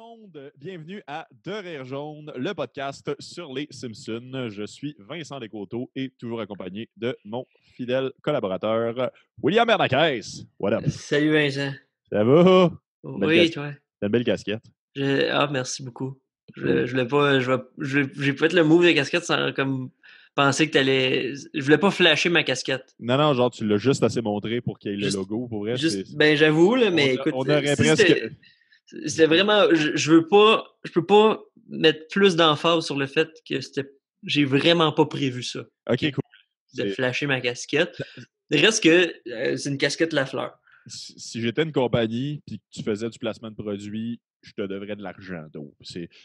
monde, bienvenue à De Rire Jaune, le podcast sur les Simpsons. Je suis Vincent Descoteaux et toujours accompagné de mon fidèle collaborateur, William Bernacquez. What up? Salut Vincent. Ça va? Oui, toi. T'as une belle casquette. Merci beaucoup. Je voulais pas, j'ai fait le move de casquette sans comme penser que t'allais. Je voulais pas flasher ma casquette. Non, genre tu l'as juste assez montré pour qu'il y ait Juste- le logo. Pour vrai, Ben j'avoue là, mais écoute, on aurait si presque. c'était vraiment, je peux pas mettre plus d'emphase sur le fait que j'ai vraiment pas prévu ça. Ok, cool. De flasher ma casquette. Reste que c'est une casquette Lafleur. Si j'étais une compagnie et que tu faisais du placement de produits, je te devrais de l'argent. Donc,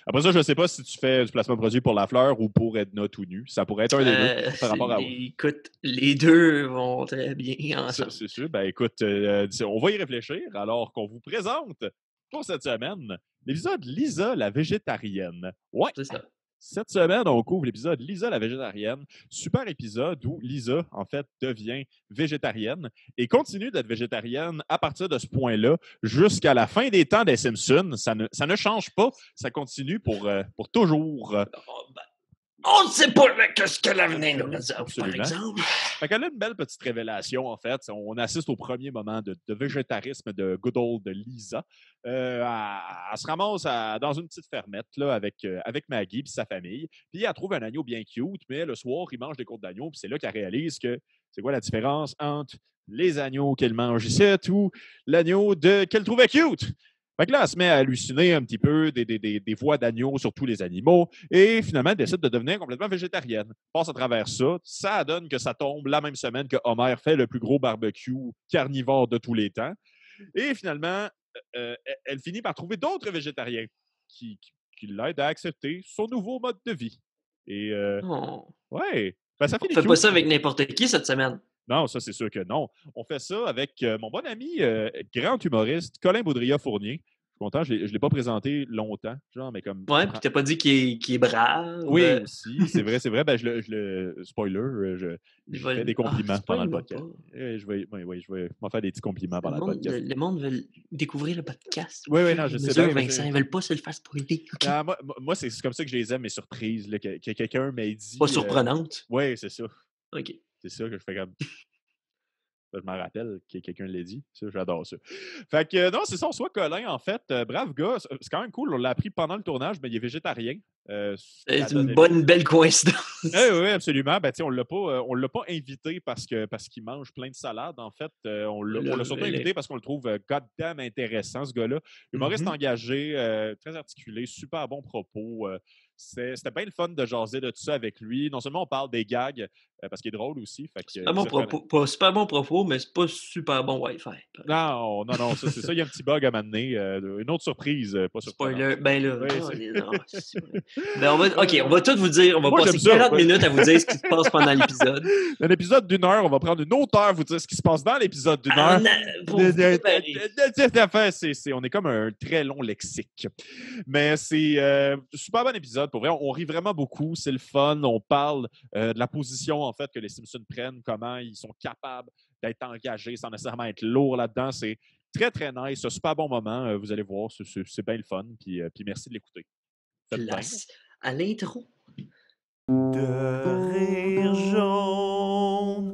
après ça, je ne sais pas si tu fais du placement de produits pour la fleur ou pour Edna tout nu. Ça pourrait être un des deux par rapport à... Écoute, les deux vont très bien ensemble. C'est sûr. Ben écoute, on va y réfléchir alors qu'on vous présente pour cette semaine l'épisode Lisa la végétarienne. Ouais. C'est ça. Cette semaine, on couvre l'épisode Lisa la végétarienne. Super épisode où Lisa, en fait, devient végétarienne et continue d'être végétarienne à partir de ce point-là jusqu'à la fin des temps des Simpsons. Ça ne change pas. Ça continue pour toujours. On ne sait pas qu'est-ce que l'avenir nous réserve, par Absolument. exemple. Fait qu'elle a une belle petite révélation, en fait. On assiste au premier moment de végétarisme de good old Lisa. Elle se ramasse dans une petite fermette là, avec Maggie et sa famille. Puis elle trouve un agneau bien cute, mais le soir, il mange des côtes d'agneau. Puis c'est là qu'elle réalise que c'est quoi la différence entre les agneaux qu'elle mange ici ou l'agneau qu'elle trouvait cute. Fait que là, elle se met à halluciner un petit peu des voix d'agneaux sur tous les animaux et finalement, elle décide de devenir complètement végétarienne. Passe à travers ça. Ça donne que ça tombe la même semaine que Homer fait le plus gros barbecue carnivore de tous les temps. Et finalement, elle finit par trouver d'autres végétariens qui l'aident à accepter son nouveau mode de vie. Et ouais, ben, ça finit On fait cute. pas ça avec n'importe qui cette semaine. Non, ça, c'est sûr que non. On fait ça avec mon bon ami, grand humoriste, Colin Baudrillard-Fournier. Je suis content, je ne l'ai pas présenté longtemps, genre, mais comme... Ouais, puis t'as pas dit qu'il est brave. Oui, aussi, c'est vrai. Ben, je le spoiler, je fais des compliments pendant le podcast. Je vais m'en faire des petits compliments pendant le podcast. Le monde veut découvrir le podcast. Oui, non, je sais bien. Vincent, ils veulent pas se le faire spoiler. Okay. Non, moi c'est comme ça que je les aime, mes surprises, là, que quelqu'un m'ait dit... Pas surprenante. Oui, c'est ça. OK. C'est ça que je fais comme... Je m'en rappelle que quelqu'un l'a dit. Ça, j'adore ça. Fait que, non, c'est ça, on soit Colin, en fait. Brave gars. C'est quand même cool. On l'a appris pendant le tournage, mais il est végétarien. C'est une belle coïncidence. Oui, absolument. Ben, on ne l'a pas invité parce qu'il mange plein de salades. En fait, on l'a surtout invité parce qu'on le trouve goddamn intéressant, ce gars-là. Humoriste engagé, très articulé, super bon propos. C'était bien le fun de jaser de tout ça avec lui. Non seulement on parle des gags, parce qu'il est drôle aussi. Fait que, pas super bon propos, mais c'est pas super bon Wi-Fi. Non, ça, c'est ça. Il y a un petit bug à m'amener. Une autre surprise, pas surprenante. Spoiler. Ben là, ben on va tout vous dire. On va passer 40 minutes à vous dire ce qui se passe pendant l'épisode. Un épisode d'1 heure, on va prendre une autre heure à vous dire ce qui se passe dans l'épisode d'1 heure. On est comme un très long lexique. Mais c'est un super bon épisode. Pour vrai, on rit vraiment beaucoup. C'est le fun. On parle de la position, en fait, que les Simpsons prennent, comment ils sont capables d'être engagés sans nécessairement être lourds là-dedans. C'est très, très nice. Un super bon moment. Vous allez voir, c'est bien le fun. Puis merci de l'écouter. Place à l'intro. De Rire Jaune.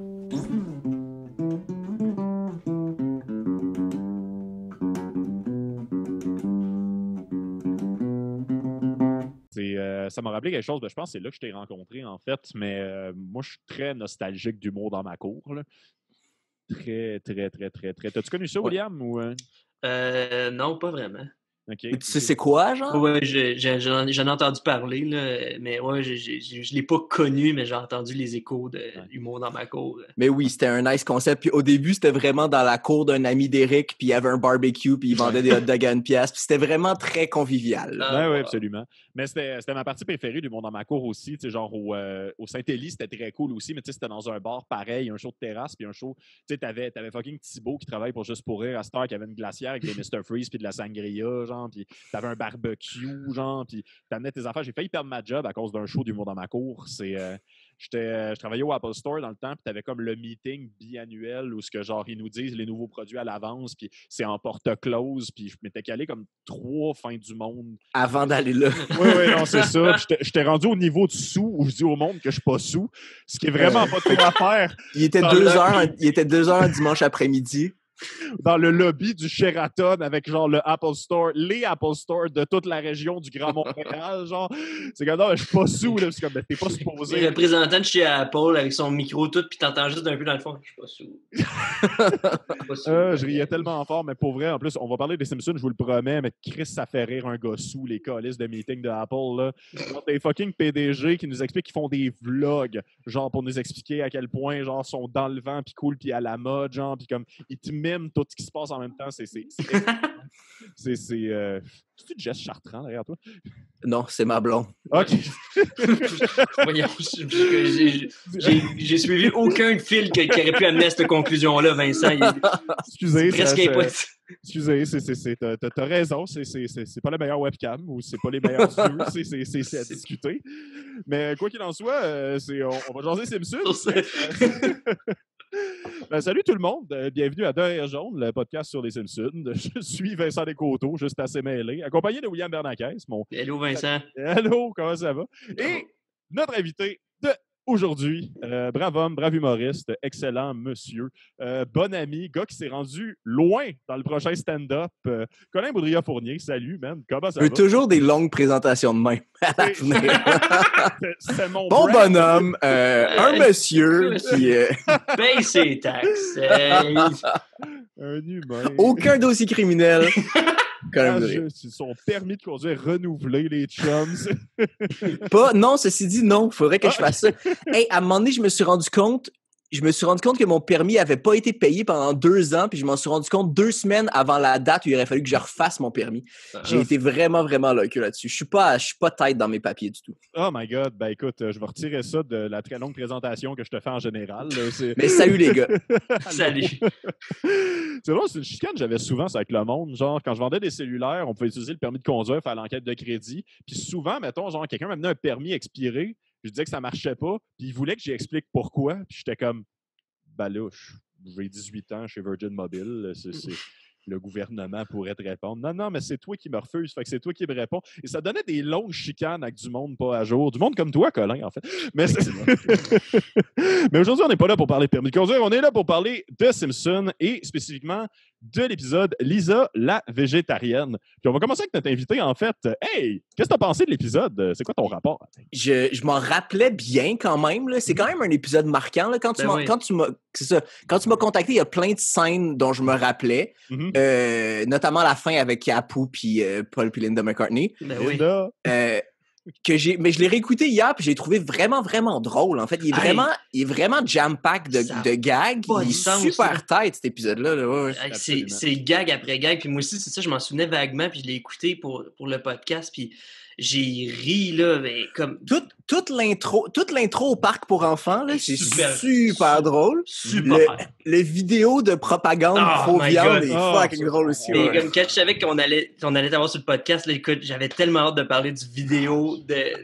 Ça m'a rappelé quelque chose. Je pense que c'est là que je t'ai rencontré, en fait. Mais moi, je suis très nostalgique d'humour dans ma cour. Là. Très, très, très, très, très. T'as-tu connu ça, William? Ou, non, pas vraiment. Okay. Mais tu sais c'est quoi, genre? Oui, j'en ai entendu parler, là, mais ouais, je ne l'ai pas connu, mais j'ai entendu les échos de l'humour dans ma cour. Mais oui, c'était un nice concept. Puis au début, c'était vraiment dans la cour d'un ami d'Éric, puis il y avait un barbecue, puis il vendait des hot dogs à une pièce. Puis c'était vraiment très convivial. Oui, absolument. Mais c'était ma partie préférée du monde dans ma cour aussi. Genre au Saint-Élie, c'était très cool aussi, mais c'était dans un bar pareil, un show de terrasse, puis un show. Tu sais, t'avais fucking Thibaut qui travaille pour Juste pour rire à cette heure, qui avait une glacière avec des Mr. Freeze, puis de la sangria, genre, puis t'avais un barbecue, genre, puis t'amenais tes affaires. J'ai failli perdre ma job à cause d'un show d'humour dans ma cour. je travaillais au Apple Store dans le temps, puis tu avais comme le meeting biannuel où ce que genre ils nous disent les nouveaux produits à l'avance, puis c'est en porte-close, puis je m'étais calé comme 3 fins du monde. Avant d'aller là. Oui, non, c'est ça. Puis j'étais rendu au niveau de sous où je dis au monde que je suis pas sous, ce qui est vraiment pas trop à faire. Il était 2 heures un dimanche après-midi. Dans le lobby du Sheraton avec genre les Apple Store de toute la région du Grand Montréal, genre. C'est comme, non, je suis pas sous, là. C'est comme, t'es pas supposé. Le représentant de chez Apple avec son micro tout, puis t'entends juste d'un peu dans le fond, je suis pas sous. Je riais tellement fort, mais pour vrai, en plus, on va parler des Simpsons, je vous le promets, mais Chris, ça fait rire un gars sous les calices de meeting de Apple, là. Genre, des fucking PDG qui nous expliquent qu'ils font des vlogs, genre, pour nous expliquer à quel point, genre, sont dans le vent, puis cool, puis à la mode, genre, puis comme, ils te miment tout ce qui se passe en même temps. C'est-tu Jess Chartrand derrière toi? Non, c'est ma blonde. OK. Voyons, j'ai suivi aucun fil qui aurait pu amener à cette conclusion-là, Vincent. Excusez, presque impossible. Excusez, t'as raison, c'est pas la meilleure webcam ou c'est pas les meilleurs yeux, c'est à discuter. Mais quoi qu'il en soit, on va jaser Simpsons. Salut tout le monde, bienvenue à Derrière Jaune, le podcast sur les Simpsons. Je suis Vincent Descoteaux, juste assez mêlé, accompagné de William Bernanquez. Hello Vincent. Hello, comment ça va? Et notre invité de aujourd'hui, brave homme, brave humoriste, excellent monsieur, bon ami, gars qui s'est rendu loin dans le prochain stand-up. Colin Boudria-Fournier, salut, man, comment ça va? Toujours des longues présentations de main à l'avenir. C'est mon bon brand. bonhomme, un monsieur qui... paye ses taxes. Un humain. Aucun dossier criminel. Son permis de conduire renouvelé, les chums. Non, ceci dit, non. Il faudrait que je fasse ça. Hey, à un moment donné, je me suis rendu compte que mon permis n'avait pas été payé pendant 2 ans, puis je m'en suis rendu compte 2 semaines avant la date où il aurait fallu que je refasse mon permis. J'ai été vraiment, vraiment loqueux là-dessus. Je suis pas tête dans mes papiers du tout. Oh my God. Ben écoute, je vais retirer ça de la très longue présentation que je te fais en général. Mais salut les gars. Salut. C'est vrai, c'est une chicane que j'avais souvent ça avec le monde. Genre, quand je vendais des cellulaires, on pouvait utiliser le permis de conduire, faire l'enquête de crédit. Puis souvent, mettons, genre, quelqu'un m'amenait un permis expiré. Je disais que ça marchait pas, puis il voulait que j'explique pourquoi. Puis j'étais comme, ben là, j'ai 18 ans chez Virgin Mobile. Le gouvernement pourrait te répondre. Non, mais c'est toi qui me refuse, fait que c'est toi qui me réponds. Et ça donnait des longues chicanes avec du monde pas à jour. Du monde comme toi, Colin, en fait. Mais aujourd'hui, on n'est pas là pour parler de permis de conduire. On est là pour parler de Simpsons et spécifiquement de l'épisode Lisa, la végétarienne. Puis on va commencer avec notre invité, en fait. Hey, qu'est-ce que tu as pensé de l'épisode? C'est quoi ton rapport? Je m'en rappelais bien quand même. Là. C'est quand même un épisode marquant. Là. Quand tu m'as contacté, il y a plein de scènes dont je me rappelais. Notamment la fin avec Apu puis Paul puis Linda McCartney. Linda. Mais je l'ai réécouté hier puis j'ai trouvé vraiment, vraiment drôle. En fait, il est vraiment jam-pack de gags. Il est super tight, cet épisode-là. Là. Ouais. C'est gag après gag. Puis moi aussi, c'est ça, je m'en souvenais vaguement puis je l'ai écouté pour le podcast. Puis j'ai ri, là, mais comme... Toute l'intro au parc pour enfants, là, c'est super drôle. Super. Le vidéo de propagande pro-viande est fucking drôle aussi. Mais comme quand je savais qu'on allait t'avoir sur le podcast, là, écoute, j'avais tellement hâte de parler du vidéo de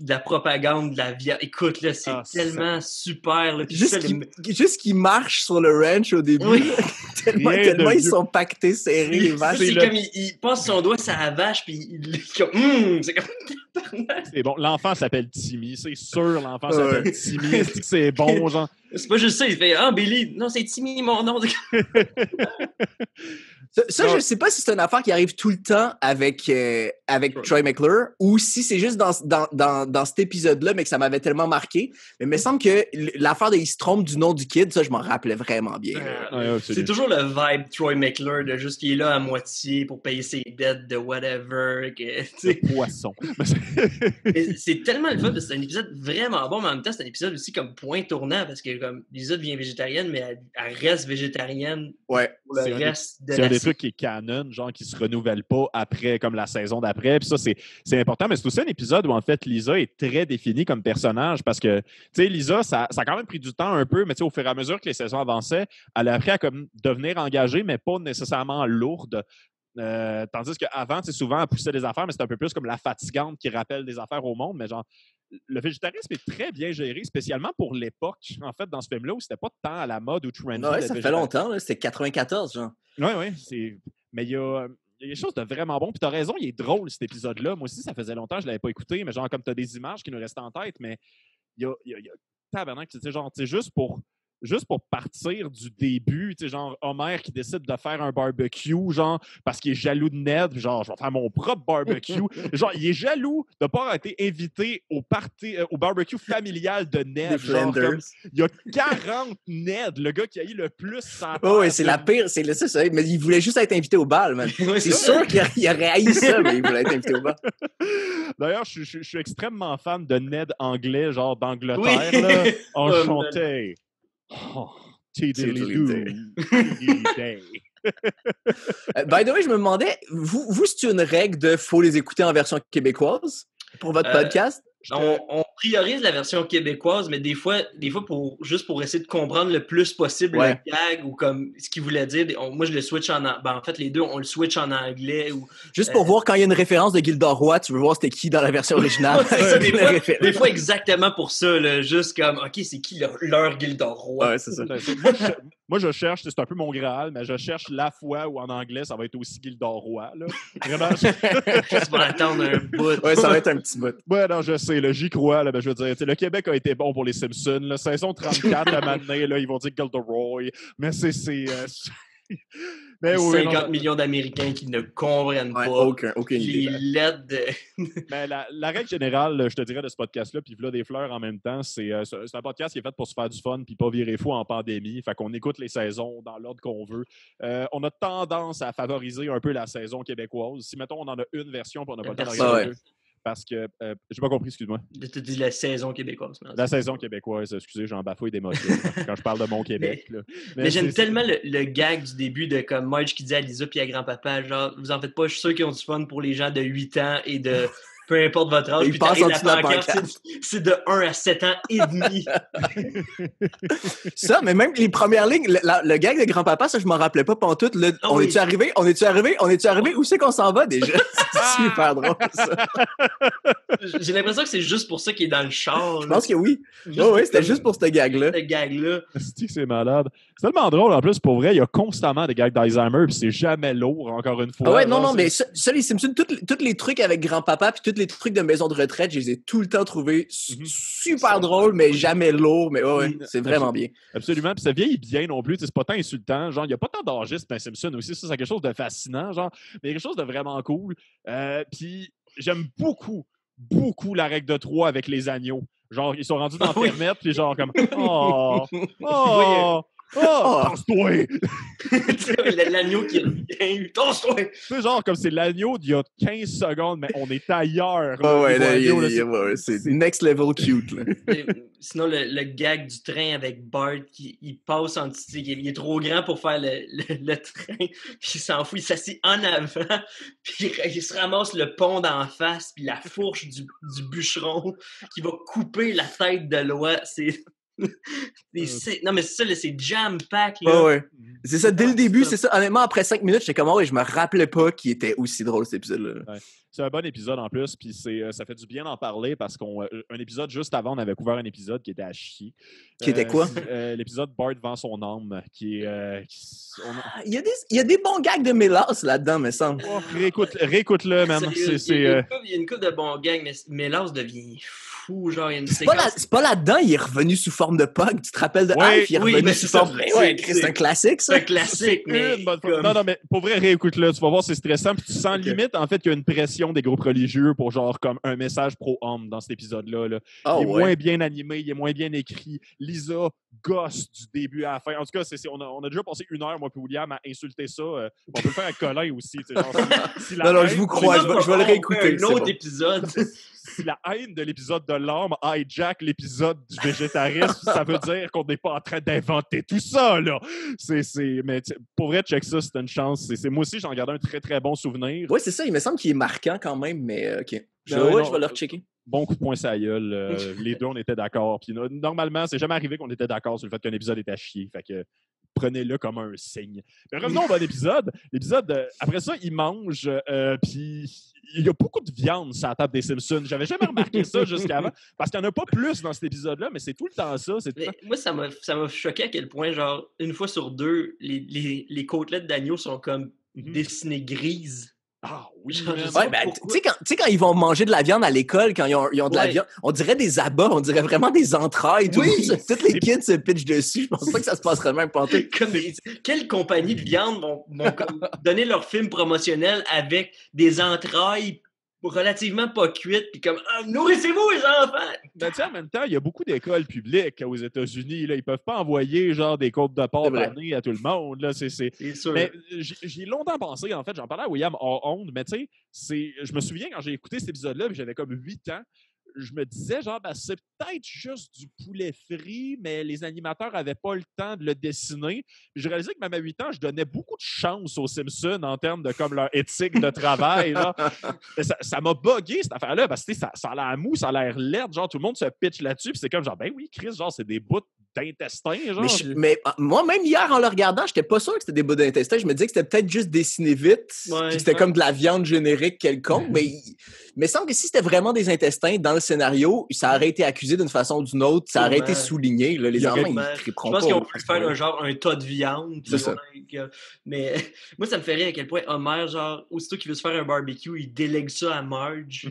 la propagande de la viande. Écoute, là, c'est tellement super. Là, juste qu'il marche sur le ranch au début. Oui. tellement ils sont pactés, serrés, les vaches. C'est comme il passe son doigt sur la vache, puis c'est comme... C'est bon, l'enfant s'appelle Timmy, c'est sûr, l'enfant s'appelle Timmy. C'est bon, genre. C'est pas juste ça, il fait « Ah, Billy! » Non, c'est Timmy, mon nom. Ça, je sais pas si c'est une affaire qui arrive tout le temps avec Troy McClure ou si c'est juste dans cet épisode-là, mais que ça m'avait tellement marqué. Mais il me semble que l'affaire de il se trompe du nom du kid, ça, je m'en rappelais vraiment bien. C'est toujours le vibe Troy McClure de juste qu'il est là à moitié pour payer ses dettes de whatever. Le poisson. C'est tellement le fun, parce que c'est un épisode vraiment bon, mais en même temps, c'est un épisode aussi comme point tournant, parce que comme Lisa devient végétarienne, mais elle reste végétarienne pour le reste de la truc qui est canon, genre qui se renouvelle pas après, comme la saison d'après. Puis ça, c'est important. Mais c'est aussi un épisode où, en fait, Lisa est très définie comme personnage parce que, tu sais, Lisa, ça a quand même pris du temps un peu, mais tu sais, au fur et à mesure que les saisons avançaient, elle a appris à comme, devenir engagée, mais pas nécessairement lourde. Tandis qu'avant, tu sais, souvent, elle poussait des affaires, mais c'était un peu plus comme la fatigante qui rappelle des affaires au monde. Mais genre, le végétarisme est très bien géré, spécialement pour l'époque, en fait, dans ce film-là, où c'était pas tant à la mode ou trendy. Ouais, ça fait longtemps, là, c'était 94, genre. Oui. Mais il y a quelque chose de vraiment bon. Puis t'as raison, il est drôle, cet épisode-là. Moi aussi, ça faisait longtemps que je l'avais pas écouté, mais genre, comme t'as des images qui nous restent en tête, mais il y a tabarnak, tu sais, genre, tu sais, juste pour partir du début, tu sais, genre, Homer qui décide de faire un barbecue, genre, parce qu'il est jaloux de Ned, genre, je vais faire mon propre barbecue. Genre, il est jaloux de ne pas avoir été invité au barbecue familial de Ned. Genre, comme, il y a 40 Ned, le gars qui a eu le plus sans Oh, oui, c'est la pire, c'est ça, mais il voulait juste être invité au bal, man. C'est sûr qu'il aurait haï ça, mais il voulait être invité au bal. D'ailleurs, je suis extrêmement fan de Ned anglais, genre d'Angleterre, là. Enchanté. Oh, Tiddly-doo. Tiddly-day. By the way, je me demandais, vous c'est une règle de faut les écouter en version québécoise pour votre podcast? On priorise la version québécoise, mais des fois juste pour essayer de comprendre le plus possible le gag ou comme ce qu'il voulait dire. Moi, je le switch en fait, les deux, on le switch en anglais. Juste pour voir quand il y a une référence de Gildor Roy, tu veux voir c'était qui dans la version originale. Des fois, exactement pour ça, là, juste comme, OK, c'est qui leur Gildor Roy? Ouais, c'est ça. Moi, je cherche, c'est un peu mon Graal, mais je cherche la fois où en anglais, ça va être aussi Gildor Roy. Là. Vraiment. Juste pour attendre un bout. Ouais, ça va être un petit bout. Ouais, non, je sais, j'y crois. Là, ben, je veux dire, le Québec a été bon pour les Simpsons. Là, saison 34, à un moment donné, là, ils vont dire Gilderoy. Mais c'est mais 50 millions d'Américains qui ne comprennent pas aucune les lettres de... Mais la règle générale, je te dirais, de ce podcast-là, puis voilà des fleurs en même temps, c'est un podcast qui est fait pour se faire du fun puis pas virer fou en pandémie. Fait qu'on écoute les saisons dans l'ordre qu'on veut. On a tendance à favoriser un peu la saison québécoise. Si, mettons, on en a une version puis on n'a pas le temps de regarder deux. Parce que, j'ai pas compris, excuse-moi. Tu dis la saison québécoise. La saison québécoise, excusez, j'en bafouille d'émotion quand je parle de mon Québec. Mais j'aime tellement le gag du début de comme Marge qui dit à Lisa puis à grand-papa, genre, vous en faites pas, je suis sûr qu'ils ont du fun pour les gens de 8 ans et de peu importe votre âge. Puis t'arrives la pancarte, c'est de 1 à 7 ans et demi. Ça, mais même les premières lignes, le gag de grand-papa, ça, je m'en rappelais pas pantoute. On est-tu arrivé? On est-tu arrivé? Où c'est qu'on s'en va déjà? C'est super drôle, ça. J'ai l'impression que c'est juste pour ça qu'il est dans le char. Je pense que oui. Oui, c'était juste pour ce gag-là. Ce gag-là. C'est malade. C'est tellement drôle, en plus, pour vrai, il y a constamment des gags d'Alzheimer, puis c'est jamais lourd, encore une fois. Ah ouais, non, mais ça, les Simpsons, tous les trucs avec grand-papa, puis tous les trucs de maison de retraite, je les ai tout le temps trouvés super drôles, mais jamais lourds. Mais ouais, c'est vraiment bien. Absolument. Puis ça vieillit bien non plus. C'est pas tant insultant. Genre, il n'y a pas tant d'âgistes dans Simpson aussi. Ça, c'est quelque chose de fascinant. Genre, mais quelque chose de vraiment cool. Puis j'aime beaucoup la règle de 3 avec les agneaux. Genre, ils sont rendus dans la fermette, puis genre comme pense-toi! L'agneau qui revient, pense-toi! C'est genre comme c'est l'agneau d'il y a 15 secondes, mais on est ailleurs. C'est next level cute. Là. Sinon, le gag du train avec Bart, il passe en dessous, il est trop grand pour faire le train, puis il s'en fout, il s'assied en avant, puis il se ramasse le pont d'en face, puis la fourche du bûcheron qui va couper la tête de Loi. Non, mais c'est ça, c'est jam-pack. Ouais. C'est ça, dès le début, c'est ça. Honnêtement, après 5 minutes, j'étais comme, je me rappelais pas qu'il était aussi drôle, cet épisode-là. Ouais. C'est un bon épisode en plus, puis ça fait du bien d'en parler parce qu'un épisode juste avant, on avait couvert un épisode qui était à chier. Qui était quoi? L'épisode Bart vend son âme, qui est... Il y a des bons gags de Mélas là-dedans, me semble. Oh, réécoute-le, man. Il y a une couple de bons gags, mais Mélas devient fou. Genre, il y a une c'est pas là-dedans, il est revenu sous forme de Pug. Tu te rappelles de Alf? Il est revenu sous forme... c'est un classique, ça. C'est un classique, mais... Non, mais pour vrai, réécoute-le. Tu vas voir, c'est stressant. Puis tu sens limite, en fait, qu'il y a une pression des groupes religieux pour genre comme un message pro-homme dans cet épisode-là. Là. Il est moins bien animé, il est moins bien écrit. Lisa gosse du début à la fin. En tout cas, on a déjà passé 1 heure, moi et William, à insulter ça. On peut le faire avec Colin aussi. Genre, non, je vous crois, je vais le réécouter. Un autre épisode. Si la haine de l'épisode de l'âme hijack l'épisode du végétarisme, ça veut dire qu'on n'est pas en train d'inventer tout ça, là. Mais pour vrai, check ça, c'est une chance. Moi aussi, j'en garde un très, très bon souvenir. Oui, c'est ça. Il me semble qu'il est marquant quand même, mais OK. Je vais le rechecker. Bon coup de poing sur la gueule. Les deux, on était d'accord. Puis normalement, c'est jamais arrivé qu'on était d'accord sur le fait qu'un épisode était à chier. Fait que prenez-le comme un signe. Mais revenons au bon épisode. L'épisode, après ça, ils mangent, puis il y a beaucoup de viande sur la table des Simpsons. J'avais jamais remarqué ça jusqu'avant, parce qu'il n'y en a pas plus dans cet épisode-là, mais c'est tout le temps ça. Moi, ça m'a choqué à quel point, genre, une fois sur deux, les côtelettes d'agneau sont comme dessinées grises. Ah oui, tu sais, quand ils vont manger de la viande à l'école, quand ils ont de la viande, on dirait des abats, on dirait vraiment des entrailles. Toutes les kids se pitchent dessus. Je pense pas que ça se passerait même pantoute. Quelle compagnie de viande vont donner leur film promotionnel avec des entrailles relativement pas cuites, puis comme nourrissez-vous les enfants! Ben, en même temps, il y a beaucoup d'écoles publiques aux États-Unis. Là, ils peuvent pas envoyer genre des côtes de porc panées à tout le monde. Là, c'est sûr. Mais j'y ai longtemps pensé, en fait. J'en parlais à William hors onde, mais tu sais, je me souviens quand j'ai écouté cet épisode-là, j'avais comme 8 ans. Je me disais, genre, ben, c'est peut-être juste du poulet frit, mais les animateurs n'avaient pas le temps de le dessiner. Puis j'ai réalisé que même à 8 ans, je donnais beaucoup de chance aux Simpsons en termes de comme leur éthique de travail. Ça m'a buggé, cette affaire-là, parce que ça a l'air mou, ça a l'air laid. Genre, tout le monde se pitch là-dessus, puis c'est comme, genre, ben oui, Chris, genre, c'est des bouts d'intestin. Genre. Mais moi, même hier, en le regardant, j'étais pas sûr que c'était des bouts d'intestin. Je me disais que c'était peut-être juste dessiné vite, puis que c'était comme de la viande générique quelconque, mais il me semble que si c'était vraiment des intestins dans le scénario, ça aurait été accusé d'une façon ou d'une autre, ça aurait été souligné. Là, les enfants, ils triperont pas. Je pense qu'on peut faire un tas de viande. C'est ça. Mais moi, ça me fait rire à quel point Homer, genre, aussitôt qu'il veut se faire un barbecue, il délègue ça à Marge.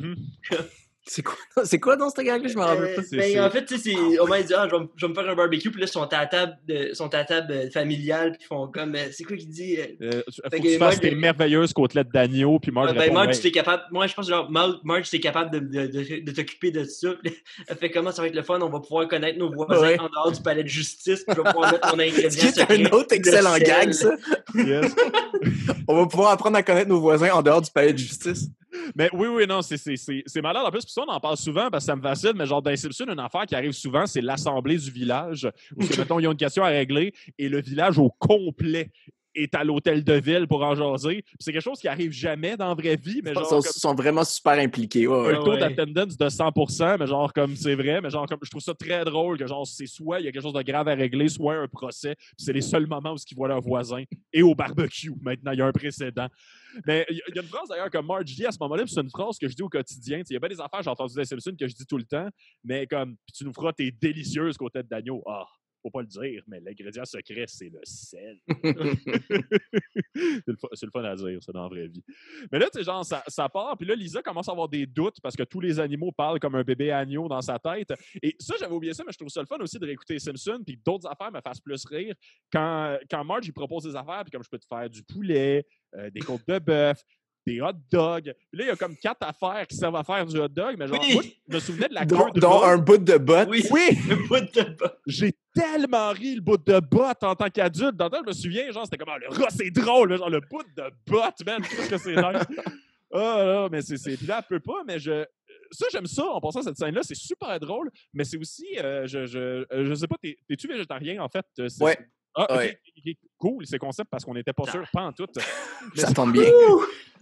C'est quoi dans cette gang-là? Je me rappelle pas. En fait, tu sais, Homer dit je vais me faire un barbecue, puis là, ils sont à la table familiale, puis ils font comme. C'est quoi qu'il dit? Faut que tu fasses tes merveilleuses côtelettes d'agneau, puis Marge répond, Marge, tu es capable. Moi, je pense genre, Marge, tu es capable de t'occuper de ça. Elle fait comment ça va être le fun? On va pouvoir connaître nos voisins en dehors du palais de justice, puis je vais pouvoir mettre mon ingrédient. C'est un autre excellent gag, ça. Yes. On va pouvoir apprendre à connaître nos voisins en dehors du palais de justice. Mais oui, non, c'est malade. En plus, puis ça, on en parle souvent parce que ça me fascine, mais genre, dans les Simpsons, une affaire qui arrive souvent, c'est l'assemblée du village, où, mettons, ils ont une question à régler et le village au complet est à l'hôtel de ville pour en jaser. Puis c'est quelque chose qui arrive jamais dans la vraie vie. Mais genre, ils sont vraiment super impliqués. Un taux d'attendance de 100%, mais genre, comme c'est vrai, mais genre, comme je trouve ça très drôle que genre, c'est soit il y a quelque chose de grave à régler, soit un procès. Puis c'est les seuls moments où ils voient leurs voisins. Et au barbecue, maintenant, il y a un précédent. Mais il y a une phrase d'ailleurs que Marge dit à ce moment-là, puis c'est une phrase que je dis au quotidien. Il y a bien des affaires, j'ai entendu des Simpsons que je dis tout le temps, mais comme, puis tu nous feras tes délicieuses côtelettes d'agneau. Ah, faut pas le dire, mais l'ingrédient secret, c'est le sel. C'est le fun à dire, ça, dans la vraie vie. Mais là, tu sais, genre, ça part, puis là, Lisa commence à avoir des doutes parce que tous les animaux parlent comme un bébé agneau dans sa tête. Et ça, j'avais oublié ça, mais je trouve ça le fun aussi de réécouter Simpson, puis que d'autres affaires me fassent plus rire. Quand Marge, il propose des affaires, puis comme je peux te faire du poulet, des côtes de bœuf, des hot dogs. Puis là, il y a comme 4 affaires qui servent à faire du hot dog, mais genre, moi, je me souvenais de la queue de dont un bout de botte. Oui, un bout de botte. J'ai tellement ri le bout de botte en tant qu'adulte. Dans le temps, je me souviens, genre, c'était comme, le rat, c'est drôle, mais genre, le bout de botte, man, qu'est-ce que c'est nice. Mais c'est... Puis là, elle peut pas, mais ça, j'aime ça, en passant cette scène-là, c'est super drôle, mais c'est aussi, je sais pas, t'es-tu végétarien, en fait? Ouais. Ah, okay. Cool, c'est concept parce qu'on n'était pas sûr, pas en tout. Ça tombe bien.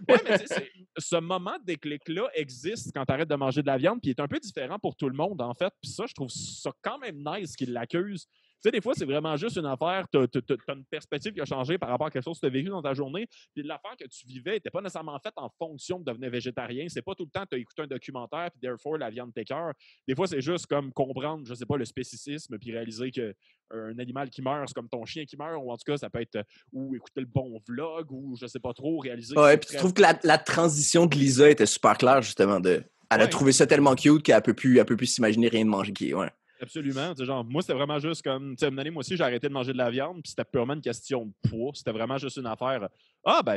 Ouais, mais tu sais, ce moment de déclic-là existe quand tu arrêtes de manger de la viande, puis il est un peu différent pour tout le monde, en fait. Puis ça, je trouve ça quand même nice qu'il l'accuse. Tu sais, des fois, c'est vraiment juste une affaire, tu as une perspective qui a changé par rapport à quelque chose que tu as vécu dans ta journée, puis l'affaire que tu vivais n'était pas nécessairement faite en fonction de devenir végétarien. C'est pas tout le temps que tu as écouté un documentaire, puis therefore, la viande t'écoeure. Des fois, c'est juste comme comprendre, je sais pas, le spécicisme, puis réaliser qu'un animal qui meurt, c'est comme ton chien qui meurt, ou en tout cas, ça peut être ou écouter le bon vlog, ou je sais pas trop, réaliser... Ouais, puis tu trouves que la transition de Lisa était super claire, justement. Elle a trouvé ça tellement cute qu'elle peut plus s'imaginer rien de manger. Ouais. Absolument. Genre, moi, c'était vraiment juste comme... Une année, moi aussi, j'ai arrêté de manger de la viande, puis c'était purement une question de poids. C'était vraiment juste une affaire...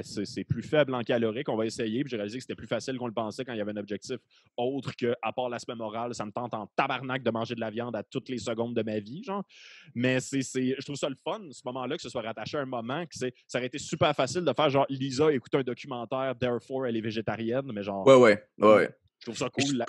c'est plus faible en calorique, on va essayer. Puis j'ai réalisé que c'était plus facile qu'on le pensait quand il y avait un objectif autre que, à part l'aspect moral, ça me tente en tabarnak de manger de la viande à toutes les secondes de ma vie, genre. Mais je trouve ça le fun, ce moment-là, que ce soit rattaché à un moment, que ça aurait été super facile de faire, genre, Lisa écoute un documentaire, therefore, elle est végétarienne, mais genre... Ouais. Je trouve ça cool.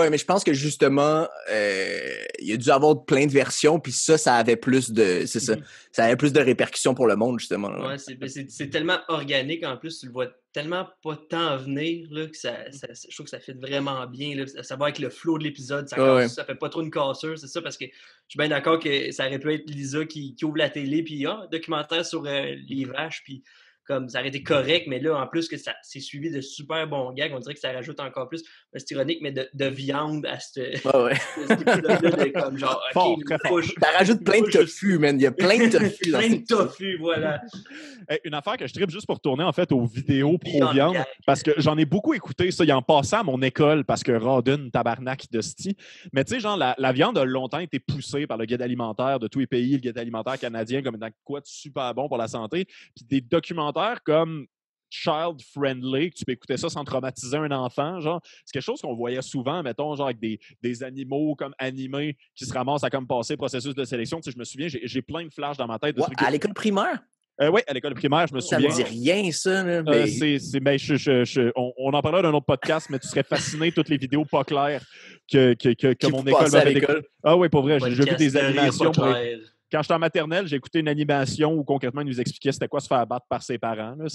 Mais je pense que justement, il y a dû avoir plein de versions, puis ça avait plus de... C'est ça. Ça avait plus de répercussions pour le monde, justement. Là. Ouais, c'est tellement organique, en plus, tu le vois tellement pas tant venir, là, que je trouve que ça fait vraiment bien, là. Ça va avec le flow de l'épisode, ça fait pas trop une cassure, c'est ça, parce que je suis bien d'accord que ça aurait pu être Lisa qui ouvre la télé, puis documentaire sur les vaches, puis comme ça aurait été correct, mais là, en plus que ça c'est suivi de super bons gags, on dirait que ça rajoute encore plus, c'est ironique, mais de viande à cet épisode-là, comme genre, fort, OK, très fort. Ça rajoute plein de tofu, man. Il y a plein de tofu dans plein de tofu, voilà. Une affaire que je tripe juste pour tourner, en fait, aux vidéos Beyond pro-viande, Gag. parce que j'en ai beaucoup écouté, ça, il en passait à mon école, parce que Rodin, tabarnak de sti. Mais tu sais, genre, la viande a longtemps été poussée par le guide alimentaire de tous les pays, le guide alimentaire canadien, comme étant quoi de super bon pour la santé. Puis des documentaires comme child-friendly, que tu peux écouter ça sans traumatiser un enfant, genre, c'est quelque chose qu'on voyait souvent, mettons, genre, avec des animaux comme animés qui se ramassent à comme passer processus de sélection. Tu sais, je me souviens, j'ai plein de flashs dans ma tête de trucs. À l'école primaire? Oui, à l'école primaire, je me Ça souviens. me dit rien, ça. Là, mais... on en parlera d'un autre podcast, mais tu serais fasciné de toutes les vidéos pas claires que mon école m'avait découvert. Ah oui, pour vrai, j'ai vu des animations. Quand j'étais en maternelle, j'ai écouté une animation où concrètement, ils nous expliquaient c'était quoi se faire battre par ses parents. Là.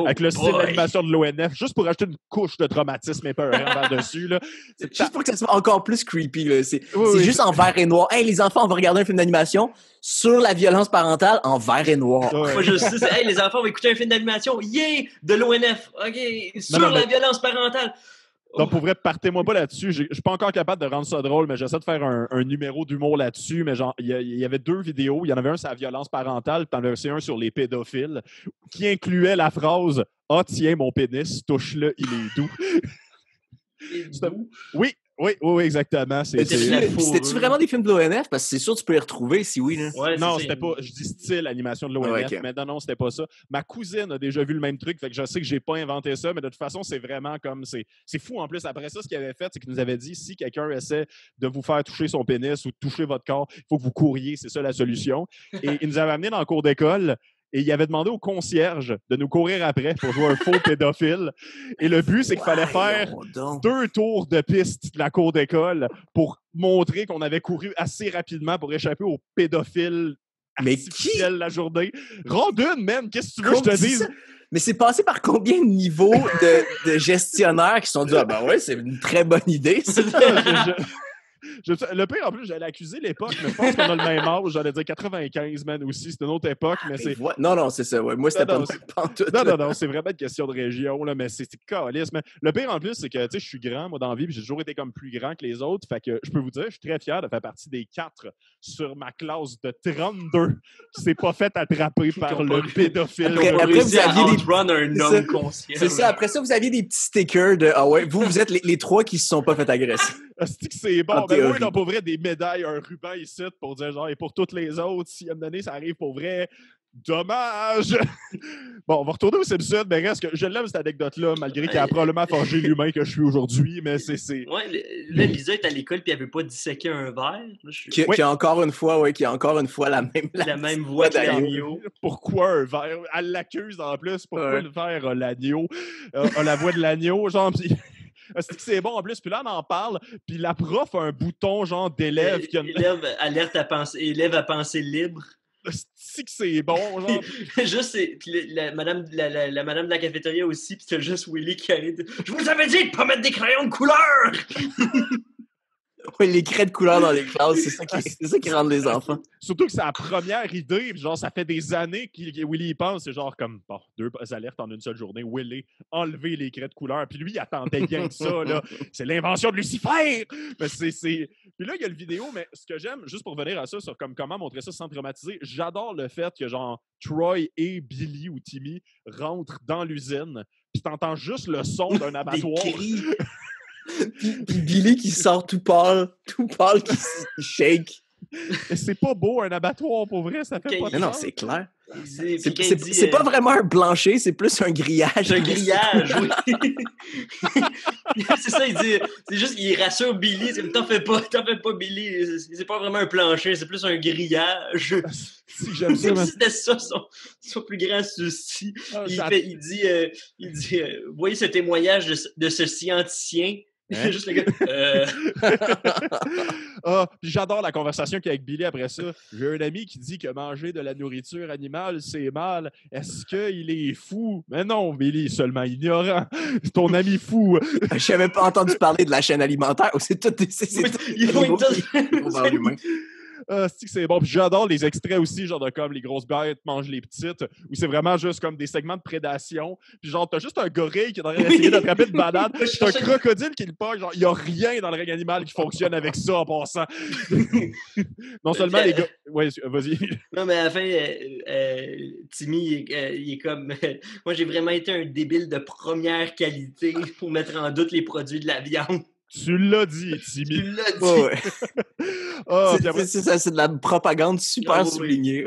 Avec le style d'animation de l'ONF, juste pour acheter une couche de traumatisme épeurant par-dessus. Là. Juste pour que ça soit encore plus creepy. Là. C'est juste en vert et noir. Hey, les enfants, on va regarder un film d'animation sur la violence parentale en vert et noir. Ouais. Moi, je sais, hey, les enfants vont écouter un film d'animation. Yeah! De l'ONF. OK. Sur la violence parentale. Donc, pour vrai, partez-moi pas là-dessus. Je suis pas encore capable de rendre ça drôle, mais j'essaie de faire un numéro d'humour là-dessus. Mais genre, il y avait 2 vidéos. Il y en avait un sur la violence parentale, puis t'en avais aussi un sur les pédophiles, qui incluait la phrase « Ah, tiens, mon pénis, touche-le, il est doux. » Oui, exactement. C'était-tu vraiment des films de l'ONF? Parce que c'est sûr que tu peux les retrouver, si oui. Là. Ouais, non, c'était pas... Je dis style animation de l'ONF, mais non, c'était pas ça. Ma cousine a déjà vu le même truc, fait que je sais que j'ai pas inventé ça, mais de toute façon, c'est vraiment comme... C'est fou, en plus. Après ça, ce qu'il avait fait, c'est qu'il nous avait dit, si quelqu'un essaie de vous faire toucher son pénis ou de toucher votre corps, il faut que vous couriez, c'est ça la solution. Et il nous avait amené dans le cours d'école... Et il avait demandé au concierge de nous courir après pour jouer un faux pédophile. Et le but, c'est qu'il fallait faire 2 tours de piste de la cour d'école pour montrer qu'on avait couru assez rapidement pour échapper aux pédophiles artificiels la journée. Rondune, man! Qu'est-ce que tu veux que je te dise? Mais c'est passé par combien de niveaux de gestionnaires qui se sont dit « Ah ben ouais, c'est une très bonne idée, ça! » Le pire, en plus, j'allais accuser l'époque, mais je pense qu'on a le même âge. J'allais dire 95, man, aussi. C'est une autre époque, mais c'est... Non, c'est ça, ouais. Moi, c'était pas tout. Non, c'est vraiment une question de région, là, mais c'est caliste. Mais le pire, en plus, c'est que, tu sais, je suis grand, moi, dans la vie, puis j'ai toujours été comme plus grand que les autres. Fait que je peux vous dire, je suis très fier de faire partie des 4 sur ma classe de 32 qui s'est pas fait attraper par le pédophile. Après vous aviez un homme conscient. C'est ça. Après ça, vous aviez des petits stickers de « Ah ouais, vous êtes les 3 qui se sont pas fait agresser. » C'est bon. Ben moi, pour vrai, des médailles, un ruban ici pour dire genre, et pour toutes les autres, si à un moment donné, ça arrive pour vrai, dommage! Bon, on va retourner au Simpson, mais reste que je l'aime cette anecdote-là, malgré qu'il a probablement forgé l'humain que je suis aujourd'hui, mais c'est... Ouais, là, Lisa est à l'école puis elle veut pas disséquer un verre. Qui a encore une fois la même voix que l'agneau. Pourquoi un verre? Elle l'accuse en plus. Pourquoi le verre a l'agneau? A la voix de l'agneau, genre... C'est bon en plus, puis là on en parle, puis la prof a un bouton genre d'élève qui a... Élève à penser libre. C'est bon, genre. Juste, la madame de la cafétéria aussi, puis t'as juste Willy qui arrive. Je vous avais dit de pas mettre des crayons de couleur! Oui, les craies de couleur dans les classes, c'est ça qui rend les enfants. Surtout que c'est la première idée, genre ça fait des années que Willy y pense, c'est genre comme, bon, 2 alertes en une seule journée, Willy, enlever les craies de couleur, puis lui, il attendait bien que ça, là. C'est l'invention de Lucifer! Mais Puis là, il y a le vidéo, mais ce que j'aime, juste pour venir à ça, sur comment montrer ça sans traumatiser, j'adore le fait que, genre, Troy et Billy ou Timmy rentrent dans l'usine, puis t'entends juste le son d'un abattoir. Puis Billy qui sort tout pâle, qui shake. Mais c'est pas beau un abattoir pour vrai, ça fait pas de sens. Non, c'est clair. C'est pas vraiment un plancher, c'est plus un grillage. Un grillage, oui. C'est ça, ça, il dit. C'est juste qu'il rassure Billy. T'en fais pas, Billy. C'est pas vraiment un plancher, c'est plus un grillage. Si j'aime ça, man. C'était ça, son plus grand souci. Il dit, vous voyez ce témoignage de ce scienticien? Hein? Juste le gars. Puis j'adore la conversation qu'il y a avec Billy après ça. J'ai un ami qui dit que manger de la nourriture animale, c'est mal. Est-ce qu'il est fou? Mais non, Billy, seulement ignorant. C'est ton ami fou. Je n'avais pas entendu parler de la chaîne alimentaire. C'est tout. Ils vont c'est bon. Puis j'adore les extraits aussi, genre de comme les grosses bêtes mangent les petites, où c'est vraiment juste comme des segments de prédation. Puis genre, t'as juste un gorille qui est en train d'essayer d'attraper une banane. T'as un crocodile qui le pogne. Genre, il n'y a rien dans le règne animal qui fonctionne avec ça en passant. Non seulement les gars. Ouais, vas-y. Non, mais à la fin, Timmy, il est comme. Moi, j'ai vraiment été un débile de première qualité pour mettre en doute les produits de la viande. Tu l'as dit, Timmy. Tu l'as dit. Ouais. C'est de la propagande super soulignée.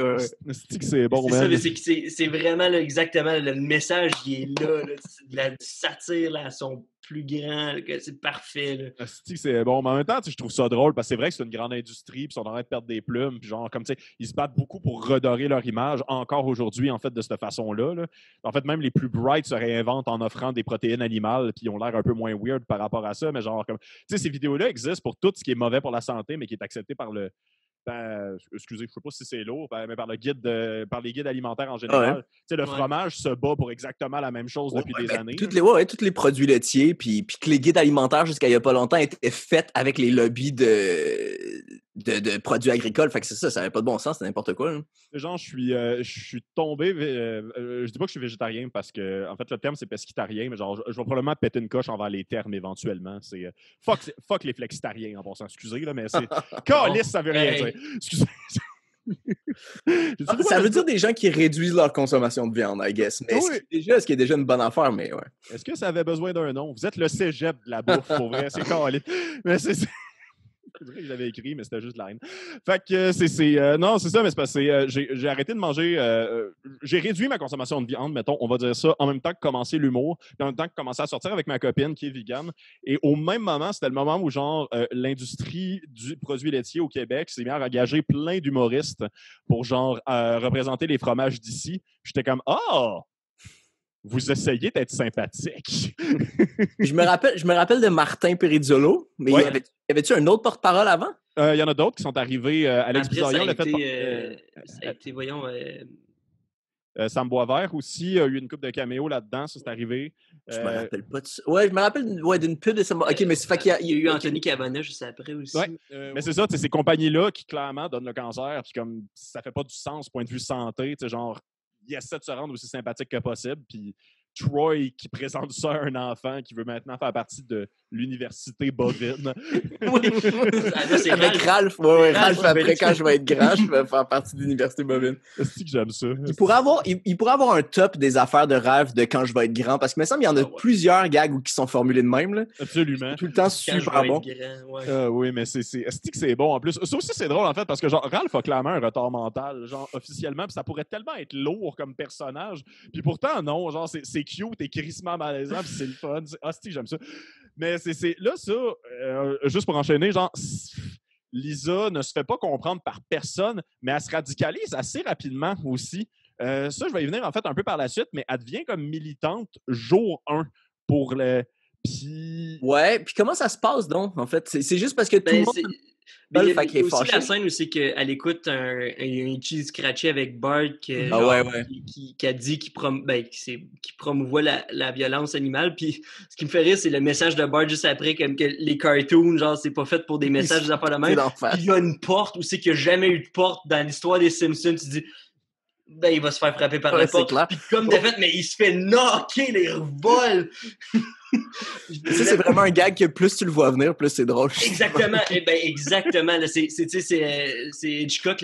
C'est bon, man. C'est vraiment là, exactement le message qui est là. C'est de la satire là, à son plus grand. C'est parfait. Là. C'est bon, mais en même temps, je trouve ça drôle parce que c'est vrai que c'est une grande industrie, puis ils sont en train de perdre des plumes, puis genre, comme tu sais, ils se battent beaucoup pour redorer leur image encore aujourd'hui, en fait, de cette façon-là. Là. En fait, même les plus bright se réinventent en offrant des protéines animales, puis ils ont l'air un peu moins weird par rapport à ça, mais genre, comme, tu sais, ces vidéos-là existent pour tout ce qui est mauvais pour la santé, mais qui est accepté par le. Excusez, je ne sais pas si c'est lourd, mais par les guides alimentaires en général. Ouais. Le fromage se bat pour exactement la même chose depuis des années. Tous les produits laitiers, puis que les guides alimentaires, jusqu'à il n'y a pas longtemps, étaient faits avec les lobbies de produits agricoles. Fait que c'est ça n'avait pas de bon sens, c'est n'importe quoi. Hein. Genre, je suis tombé. Je dis pas que je suis végétarien parce que, en fait, le terme, c'est pesquitarien, mais genre, je vais probablement péter une coche envers les termes éventuellement. C'est fuck les flexitariens en passant. Excusez, là, mais c'est. Calice, ça veut rien dire. Excusez. Ça veut dire des gens qui réduisent leur consommation de viande, I guess. Mais ce qui est déjà une bonne affaire, mais ouais. Est-ce que ça avait besoin d'un nom? Vous êtes le cégep de la bouffe, pour vrai. C'est calice. Mais c'est vrai que j'avais écrit, mais c'était juste la haine. Fait que non, c'est ça, mais c'est parce que j'ai arrêté de manger. J'ai réduit ma consommation de viande, mettons, on va dire ça, en même temps que commencer l'humour, puis en même temps que commencer à sortir avec ma copine qui est vegan. Et au même moment, c'était le moment où, genre, l'industrie du produit laitier au Québec s'est mise à engager plein d'humoristes pour, genre, représenter les fromages d'ici. J'étais comme, vous essayez d'être sympathique. Mm-hmm. je me rappelle de Martin Perizzolo, mais y avait-tu un autre porte-parole avant? Il y en a d'autres qui sont arrivés. Alex Bizarion l'a fait. Ça a été, voyons... Sam Boisvert aussi, il y a eu une couple de caméos là-dedans, ça c'est arrivé. Je me rappelle pas de ça. Ouais, je me rappelle d'une pub de Sam Boisvert. OK, mais c'est fait qu'il y a eu Anthony Cavana juste après aussi. Ouais. Mais c'est ça, ces compagnies-là qui clairement donnent le cancer, puis comme ça fait pas du sens point de vue santé, genre, il essaie de se rendre aussi sympathique que possible, puis Troy qui présente ça à un enfant qui veut maintenant faire partie de l'université bovine. Oui. Avec Ralph. Ouais, Ralph, après, quand je vais être grand, je vais faire partie de l'université bovine. C'est que j'aime ça. Il pourrait avoir un top des affaires de rêve de quand je vais être grand, parce que il me semble qu'il y en a plusieurs gags qui sont formulés de même. Là. Absolument. C'est tout le temps super bon. Oui, mais c'est que c'est bon en plus. Ça aussi, c'est drôle en fait, parce que genre Ralph a clairement un retard mental, genre officiellement, puis ça pourrait tellement être lourd comme personnage. Puis pourtant, non, genre c'est cute et crissement malaisant, puis c'est le fun. J'aime ça. Mais là, ça, juste pour enchaîner, genre, Lisa ne se fait pas comprendre par personne, mais elle se radicalise assez rapidement aussi. Ça, je vais y venir en fait un peu par la suite, mais elle devient comme militante jour 1 pour le. Puis. Ouais, puis comment ça se passe donc, en fait? C'est juste parce que tout le monde. Il y a aussi la scène où c'est qu'elle écoute un cheese scratché avec Bart qui a dit qu'il promouvoit la violence animale. Puis ce qui me fait rire, c'est le message de Bart juste après, comme que les cartoons, genre, c'est pas fait pour des messages de la même. Puis il y a une porte où c'est qu'il n'y a jamais eu de porte dans l'histoire des Simpsons. Tu dis, il va se faire frapper par la porte. Puis comme de fait, mais il se fait knocker les revols. Ça, c'est vraiment un gag que plus tu le vois venir, plus c'est drôle. Exactement. Exactement. Là, c'est Hitchcock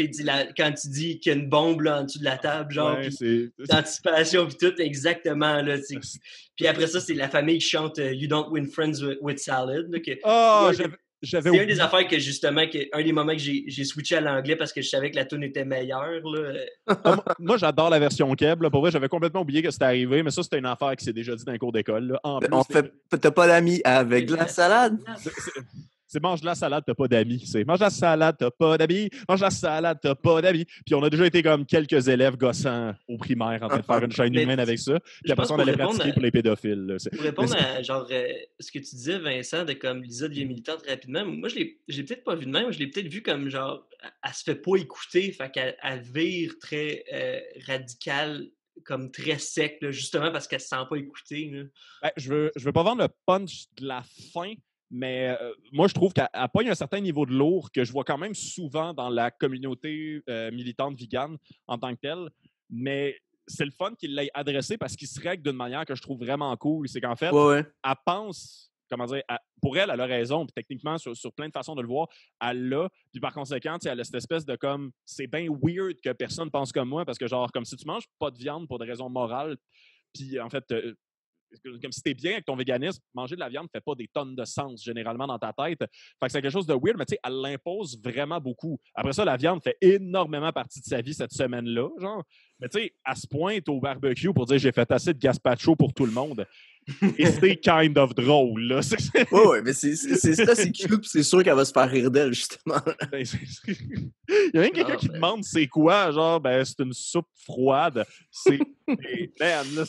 quand il dit qu'il y a une bombe là, en dessous de la table, genre, d'anticipation puis tout, exactement. Là, puis après ça, c'est la famille qui chante You don't win friends with salad. j'avais C'est une oublié. des affaires que, justement, un des moments que j'ai switché à l'anglais parce que je savais que la tune était meilleure. Là. Moi, j'adore la version Keb. Là. Pour vrai, j'avais complètement oublié que c'était arrivé, mais ça, c'était une affaire qui s'est déjà dit dans les cours d'école. Là. En plus, T'as pas d'amis avec de la salade? c'est mange la salade, t'as pas d'amis. C'est mange la salade, t'as pas d'amis. Mange la salade, t'as pas d'amis. Puis on a déjà été comme quelques élèves gossants au primaire en train de faire une chaîne humaine avec ça. Puis après ça, on allait pratiquer pour les pédophiles. Là. Pour répondre à genre ce que tu disais, Vincent, de comme Lisa devient militante rapidement, moi, je l'ai peut-être pas vu de même. Je l'ai peut-être vu comme genre, elle se fait pas écouter, fait qu'elle vire très radicale, comme très sec, là, justement parce qu'elle se sent pas écoutée. Ben, je veux pas vendre le punch de la fin, mais moi, je trouve qu'elle pogne un certain niveau de lourd que je vois quand même souvent dans la communauté militante vegan en tant que telle. Mais c'est le fun qu'il l'ait adressé parce qu'il se règle d'une manière que je trouve vraiment cool. C'est qu'en fait, Ouais. elle pense, comment dire, pour elle a raison. Puis techniquement, sur plein de façons de le voir, elle l'a. Puis par conséquent, elle a cette espèce de comme, c'est bien weird que personne pense comme moi parce que genre, comme si tu manges pas de viande pour des raisons morales, puis en fait, comme si t'es bien avec ton véganisme, manger de la viande ne fait pas des tonnes de sens généralement dans ta tête. Fait que c'est quelque chose de weird, mais tu sais, elle l'impose vraiment beaucoup. Après ça, la viande fait énormément partie de sa vie cette semaine-là, genre. Mais tu sais, elle se pointe au barbecue pour dire j'ai fait assez de gazpacho pour tout le monde. Et c'est kind of drôle, là. Ouais, mais c'est ça, c'est cute, puis c'est sûr qu'elle va se faire rire d'elle, justement. Il y a même quelqu'un qui demande c'est quoi, genre, ben, c'est une soupe froide. C'est. Man, là,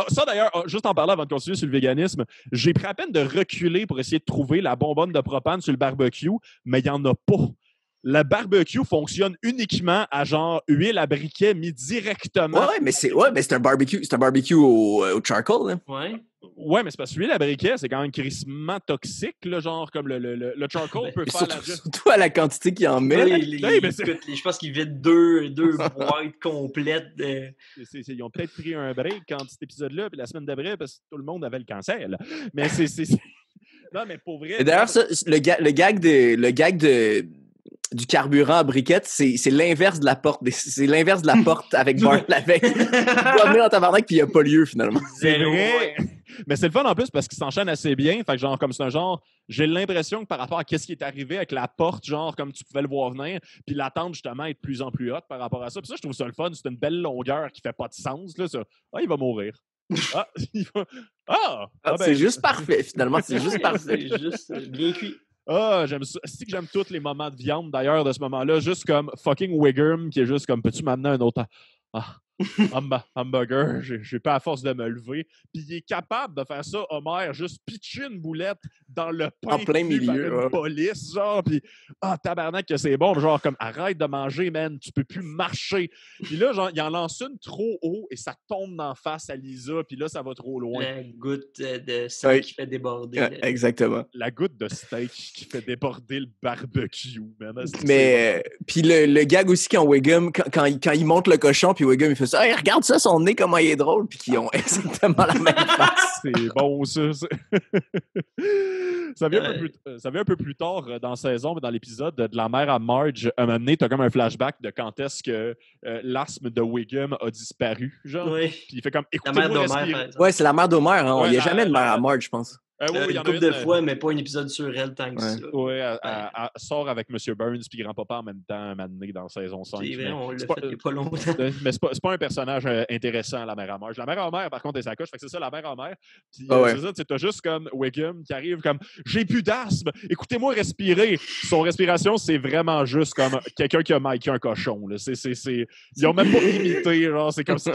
ça, d'ailleurs, juste en parlant avant de continuer sur le véganisme, j'ai pris à peine de reculer pour essayer de trouver la bonbonne de propane sur le barbecue, mais il n'y en a pas. Le barbecue fonctionne uniquement à genre huile à briquet mis directement. Ouais, mais c'est un barbecue. C'est un barbecue au charcoal, là. Ouais, mais c'est parce que l'huile à briquet, c'est quand même crissement toxique, là, genre comme le charcoal peut faire la... Surtout à la quantité qu'il en met. Je pense qu'ils vident deux boîtes complètes. Ils ont peut-être pris un break quand cet épisode-là, puis la semaine d'après, parce que tout le monde avait le cancer. Là. Mais c'est... Non, mais pour vrai... Et d'ailleurs, ça, le gag du carburant à briquette, c'est l'inverse de la porte. C'est l'inverse de la porte avec Bart avec. Il doit venir en tabarnak puis il n'y a pas lieu finalement. C'est vrai. Mais c'est le fun en plus parce qu'il s'enchaîne assez bien. Fait que genre, comme c'est un genre, j'ai l'impression que par rapport à ce qui est arrivé avec la porte, genre, comme tu pouvais le voir venir, puis l'attente justement est de plus en plus haute par rapport à ça. Puis ça, je trouve ça le fun. C'est une belle longueur qui fait pas de sens. Là, ça. Ah, il va mourir. Ah, il va... ben, c'est juste parfait finalement. C'est juste parfait. C'est juste bien cuit. Ah, j'aime ça. C'est que j'aime tous les moments de viande, d'ailleurs, de ce moment-là. Juste comme fucking Wiggum, qui est juste comme, peux-tu m'amener un autre hamburger? J'ai pas à force de me lever. Puis il est capable de faire ça, Homer, juste pitcher une boulette dans le pain en plein milieu. par une police, genre. Puis, tabarnak que c'est bon. Genre, comme, arrête de manger, man. Tu peux plus marcher. Puis là, genre, il en lance une trop haut et ça tombe d'en face à Lisa. Puis là, ça va trop loin. La goutte de steak qui fait déborder. Exactement. La goutte de steak qui fait déborder le barbecue, man. Mais, puis le gag aussi quand Wiggum, quand il monte le cochon, puis Wiggum, il fait ça. Hey, regarde ça, son nez, comment il est drôle. Puis qu'ils ont exactement la même face. C'est bon, ça. Ça vient un peu plus tard dans la saison, mais dans l'épisode de la mère à Marge, à un moment donné, t'as comme un flashback de quand est-ce que l'asthme de Wiggum a disparu, genre. Oui. Puis il fait comme, écoutez-moi respirer. Ouais, c'est la mère d'Homer. Hein. Il n'y a jamais de mère à Marge, je pense. Oui, une couple de fois, mais pas un épisode sur elle tant que ça. Oui, elle sort avec M. Burns puis grand-papa en même temps, un moment donné, dans saison 5. C'est vrai, on l'a fait il n'y a pas longtemps. Mais c'est pas un personnage intéressant, la mère à Marge. La mère à Homer, par contre, est sa coche. Fait que c'est ça, la mère à Homer. Puis c'est ça, t'as juste comme Wiggum qui arrive comme « J'ai plus d'asthme, écoutez-moi respirer ». Son respiration, c'est vraiment juste comme quelqu'un qui a miqué un cochon. Là. Ils ont même pas imité, genre, c'est comme ça.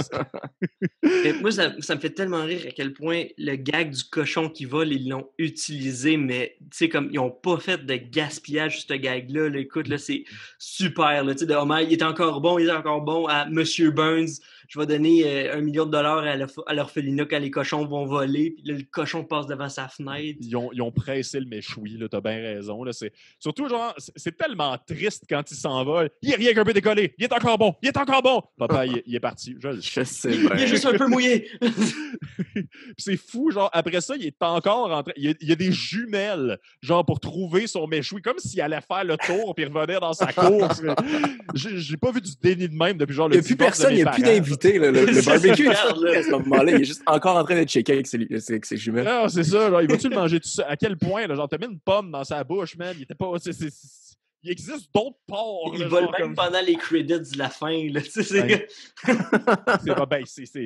Moi, ça me fait tellement rire à quel point le gag du cochon qui vole, ils l'ont utilisé, mais tu sais, comme ils n'ont pas fait de gaspillage sur ce gag-là. Là. Écoute, là, c'est super. Là, de Homer, il est encore bon à Monsieur Burns. Je vais donner $1 million à l'orphelinat quand les cochons vont voler. Puis là, le cochon passe devant sa fenêtre. Ils ont pressé le méchoui, là, t'as bien raison. Là, surtout, genre, c'est tellement triste quand il s'envole. Il est rien qu'un peu décollé. Il est encore bon. Papa, il est parti. Je sais bien. Il est juste un peu mouillé. C'est fou, genre, après ça, il est encore en train... Il y a des jumelles, genre, pour trouver son méchoui, comme s'il allait faire le tour puis revenir dans sa course. J'ai pas vu du déni de même depuis, genre, le Il n'y a plus personne, il n'y a plus d'invités. invité. Le barbecue, Regarde, là. à ce moment-là, il est juste encore en train de checker avec ses jumelles. Non, c'est ça. Genre, il va-tu le manger tout ça? À quel point? Là, genre, t'as mis une pomme dans sa bouche, man. Il était pas. Il existe d'autres porcs. Il là, vole genre, même comme... pendant les credits de la fin. Là, Ouais.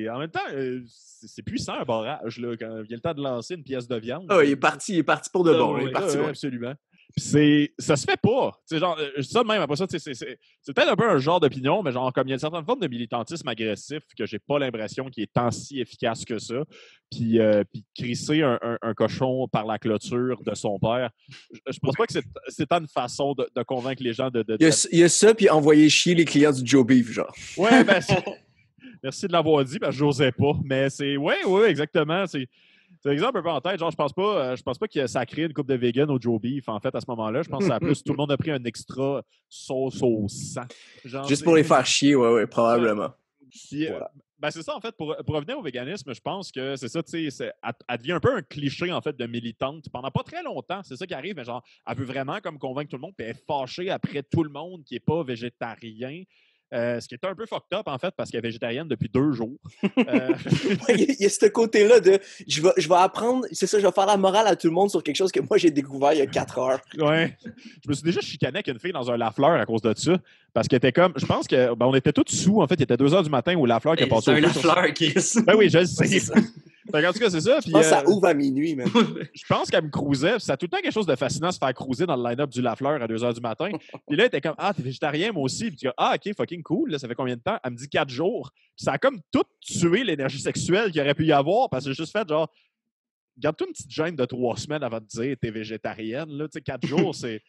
En même temps, c'est puissant un barrage là, quand il y a le temps de lancer une pièce de viande. Ah, il est parti pour de bon. oui, Il est parti loin. Absolument. Puis ça se fait pas. Genre, ça de même, après ça, c'est peut-être un peu un genre d'opinion, mais genre, comme il y a une certaine forme de militantisme agressif que j'ai pas l'impression qu'il est tant si efficace que ça. Puis crisser un cochon par la clôture de son père, je pense pas que c'est tant une façon de convaincre les gens de... Il y a ça, puis envoyer chier les clients du Joe Beef, genre. Ouais, ben, merci de l'avoir dit, parce que j'osais pas. Mais c'est... Oui, exactement. C'est un exemple un peu en tête. Genre, je pense pas que ça a créé une coupe de vegan au Joe Beef, en fait, à ce moment-là. Je pense que ça a plus... Tout le monde a pris un extra sauce au sang. Genre, Juste pour les faire chier, ouais, probablement. Puis, Voilà. ben c'est ça, en fait, pour revenir au véganisme, je pense que c'est ça, tu sais, elle devient un peu un cliché, en fait, de militante pendant pas très longtemps. C'est ça qui arrive, mais genre, elle veut vraiment comme convaincre tout le monde, puis elle est fâchée après tout le monde qui n'est pas végétarien. Ce qui est un peu fucked up, en fait, parce qu'elle est végétarienne depuis 2 jours. Il y a ce côté-là de je vais apprendre, c'est ça, je vais faire la morale à tout le monde sur quelque chose que moi j'ai découvert il y a 4 heures. Ouais. Je me suis déjà chicané avec une fille dans un Lafleur à cause de ça. Parce qu'elle était comme. Je pense que on était tous sous. En fait, il était 2 heures du matin où Lafleur qui a passé C'est au un feu Lafleur, Chris. Ben oui, je le sais. C'est ça. En tout cas, c'est ça. Puis, Je pense que ça ouvre à minuit, même. je pense qu'elle me cruisait. Ça a tout le temps quelque chose de fascinant se faire cruiser dans le line-up du Lafleur à 2 heures du matin. Puis là, elle était comme ah, t'es végétarien, moi aussi. Puis tu dis ah, ok, fucking cool. Là, ça fait combien de temps? Elle me dit 4 jours. Puis ça a comme tout tué l'énergie sexuelle qu'il aurait pu y avoir parce que j'ai juste fait genre garde-toi une petite gêne de 3 semaines avant de dire t'es végétarienne. Là. Tu sais, 4 jours, c'est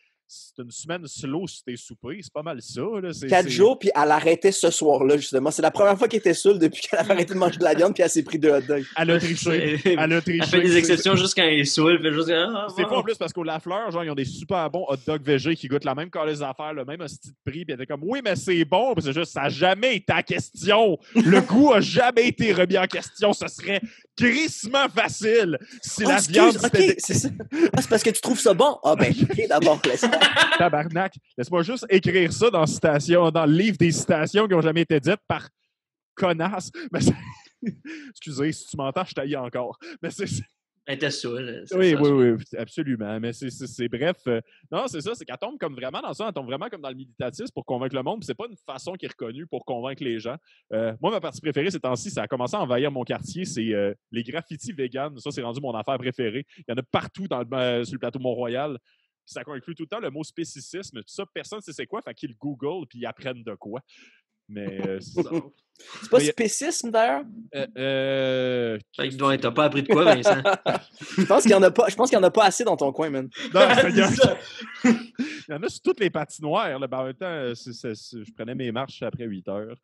une semaine slow sur tes soupers. C'est pas mal ça. Là. 4 jours, puis elle arrêtait ce soir-là, justement. C'est la première fois qu'elle était seule depuis qu'elle avait arrêté de manger de la viande, puis elle s'est pris 2 hot dogs. Elle a triché. Elle fait des exceptions juste quand elle est saoule. C'est pas en plus parce qu'au Lafleur, genre, ils ont des super bons hot dogs végé qui goûtent la même calice d'affaires, le même hostie de prix. Puis elle était comme, oui, mais c'est bon. Puis c'est juste, ça n'a jamais été en question. Le goût a jamais été remis en question. Ce serait crissement facile si la viande. OK, c'est ça. Ah, c'est parce que tu trouves ça bon? Ah, ben, OK, d'abord, laisse Tabarnak. Laisse-moi juste écrire ça dans le livre des citations qui n'ont jamais été dites par connasse. Mais excusez, si tu m'entends, je taille encore. Mais c'est. Elle était saoule. Oui, absolument. Mais c'est bref. Non, c'est ça, c'est qu'elle tombe comme vraiment dans ça, elle tombe vraiment comme dans le militatisme pour convaincre le monde. Puis c'est pas une façon qui est reconnue pour convaincre les gens. Moi, ma partie préférée ces temps-ci, ça a commencé à envahir mon quartier, c'est les graffitis véganes. Ça, c'est rendu mon affaire préférée. Il y en a partout sur le plateau Mont-Royal. Puis ça inclut tout le temps le mot spécicisme. Tout ça, personne ne sait c'est quoi, fait qu'ils le googlent puis ils apprennent de quoi. Mais c'est ça. C'est pas spécisme, d'ailleurs? T'as pas appris de quoi, Vincent? Je pense qu'il y en a pas. Je pense qu'il y en a pas assez dans ton coin, man. Non, il y en a sur toutes les patinoires. Là. Ben, en même temps, je prenais mes marches après 8 heures.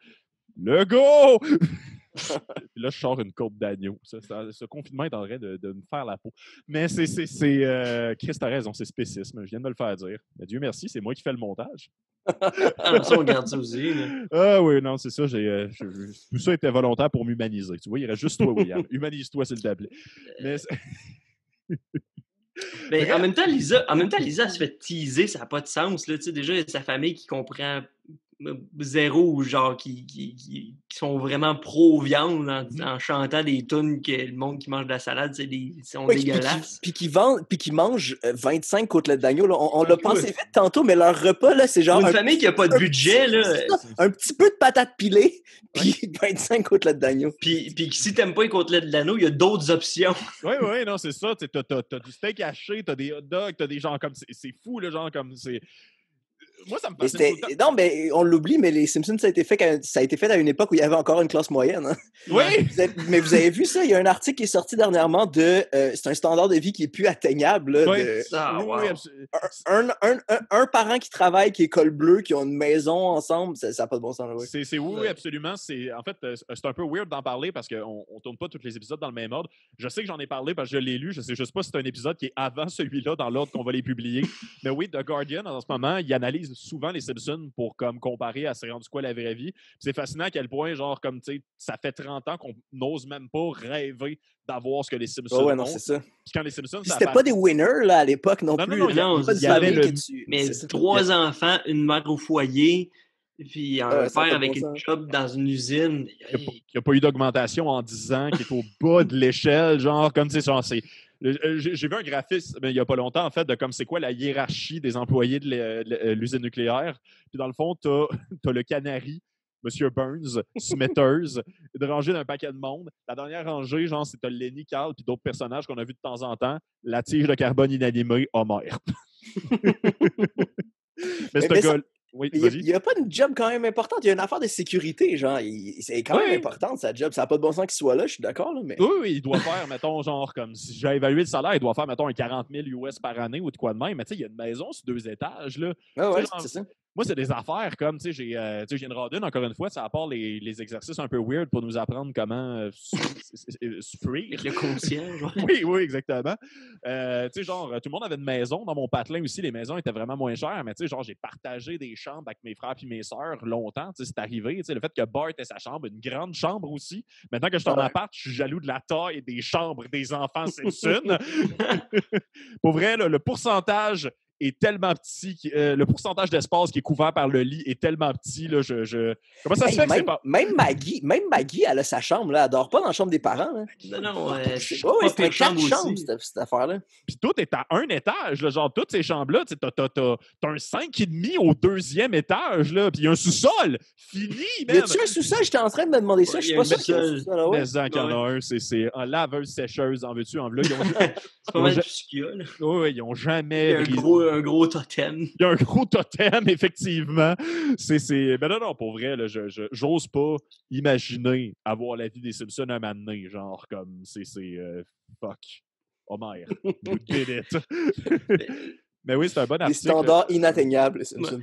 Le go! Puis là, je sors une côte d'agneau. Ce confinement est en train de me faire la peau. Mais Chris, t'as raison, c'est spécisme. Je viens de me le faire dire. Mais Dieu merci, c'est moi qui fais le montage. On garde ça aussi. Là. Ah oui, non, c'est ça. Tout ça était volontaire pour m'humaniser. Tu vois, il reste juste toi, William. Humanise-toi, s'il te plaît. Mais en même temps, Lisa, elle se fait teaser, ça n'a pas de sens. Là. Déjà, il y a sa famille qui comprend zéro ou genre qui sont vraiment pro-viande en chantant des tunes que le monde qui mange de la salade, sont dégueulasses. Puis qui mangent 25 côtelettes d'agneau. Là. On l'a pensé vite tantôt, mais leur repas, là, c'est genre... Pour une famille qui n'a pas de budget, là... Un petit peu de patates pilées, puis 25 côtelettes d'agneau. Puis si t'aimes pas les côtelettes d'agneau, il y a d'autres options. Oui, non, c'est ça. T'as du steak haché, t'as des hot dogs, t'as des gens comme... C'est fou, le genre comme... Moi, ça me fascine tout le temps. Non, mais on l'oublie, mais les Simpsons, ça a été fait à une époque où il y avait encore une classe moyenne. Hein? Oui! Mais vous avez vu ça? Il y a un article qui est sorti dernièrement c'est un standard de vie qui est plus atteignable. Là, un parent qui travaille, qui est col bleu, qui ont une maison ensemble, ça n'a pas de bon sens. Oui. Oui, absolument. En fait, c'est un peu weird d'en parler parce qu'on ne tourne pas tous les épisodes dans le même ordre. Je sais que j'en ai parlé parce que je l'ai lu. Je sais juste pas si c'est un épisode qui est avant celui-là dans l'ordre qu'on va les publier. Mais oui, The Guardian, en ce moment, il analyse souvent les Simpsons pour comme comparer à c'est rendu quoi la vraie vie. Puis c'est fascinant à quel point, genre, comme tu sais, ça fait 30 ans qu'on n'ose même pas rêver d'avoir ce que les Simpsons ont. Non, c'est ça. Puis quand les Simpsons, c'était pas des winners là, à l'époque non plus. Non, il y avait mais 3 enfants, une mère au foyer, Puis un ça a père pas de avec bon une sens. job dans une usine. Qui n'a pas eu d'augmentation en 10 ans, qui est au bas de l'échelle, genre, comme, tu sais, genre, j'ai vu un graphisme il n'y a pas longtemps, en fait, de comme c'est quoi la hiérarchie des employés de l'usine nucléaire. Puis dans le fond, tu as le canari, M. Burns, Smithers, de rangée d'un paquet de monde. La dernière rangée, genre, c'est Lenny, Carl, puis d'autres personnages qu'on a vus de temps en temps. La tige de carbone inanimée, Homer. Mais ce gars. Oui, il vas-y. n'y a pas une job quand même importante. Il y a une affaire de sécurité, genre. C'est quand même important, sa job. Ça n'a pas de bon sens qu'il soit là, je suis d'accord, là, mais... Oui, il doit faire, mettons, genre, comme si j'ai évalué le salaire, il doit faire, mettons, un 40 000 US par année ou de quoi de même. Mais tu sais, il y a une maison sur 2 étages, là. Ah ouais, Genre, c'est ça. moi, c'est des affaires comme, tu sais, j'ai une Rodin, encore une fois, ça à part les exercices un peu weird pour nous apprendre comment souffrir. Avec le concierge. Oui, exactement. Tu sais, genre, tout le monde avait une maison. Dans mon patelin aussi, les maisons étaient vraiment moins chères. Mais tu sais, genre, j'ai partagé des chambres avec mes frères et mes sœurs longtemps. Tu sais, c'est arrivé. Tu sais, le fait que Bart ait sa chambre, une grande chambre aussi. Maintenant que je suis en appart, je suis jaloux de la taille des chambres des enfants Simpson. Pour vrai, là, le pourcentage est tellement petit, le pourcentage d'espace qui est couvert par le lit est tellement petit. Là, Comment ça se fait que c'est pas... Même Maggie, elle a sa chambre, là. Elle dort pas dans la chambre des parents, là. Non, c'est un 4 chambres, cette affaire-là. Puis tout est à un étage, là, genre toutes ces chambres-là, t'as un 5,5 au 2e étage, là, puis il y a un sous-sol fini, même. Y a-tu un sous-sol? J'étais en train de me demander ça, je suis pas sûr qu'il y a un sous-sol. Mais qu'il y en a un, c'est un laveuse sécheuse, en veux-tu, en veux c'est pas mal tout ce qu'il y a, là. Oui, ils ont jamais... Il y a un gros totem. Il y a un gros totem, effectivement. Mais non, pour vrai, là, j'ose pas imaginer avoir la vie des Simpsons un moment donné, genre comme fuck. Homer, you did it. Mais oui, c'est un bon article. Des standards inatteignables, les Simpsons.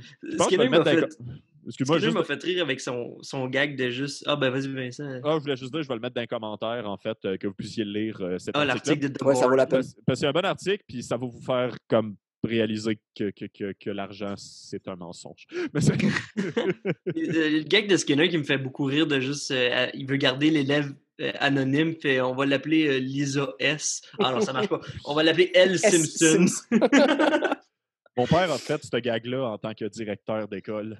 Excuse-moi, m'a fait rire avec son gag de juste... Ah, ben vas-y, Vincent. Je voulais juste dire, je vais le mettre dans les commentaires, en fait, que vous puissiez le lire. L'article de ouais, ça vaut la peine. Parce que c'est un bon article, puis ça va vous faire comme réaliser que l'argent, c'est un mensonge. Mais le gag de Skinner qui me fait beaucoup rire de juste... il veut garder l'élève anonyme, fait on va l'appeler Lisa S. Ah non, ça marche pas. On va l'appeler L. Simpson. Mon père a fait ce gag-là en tant que directeur d'école.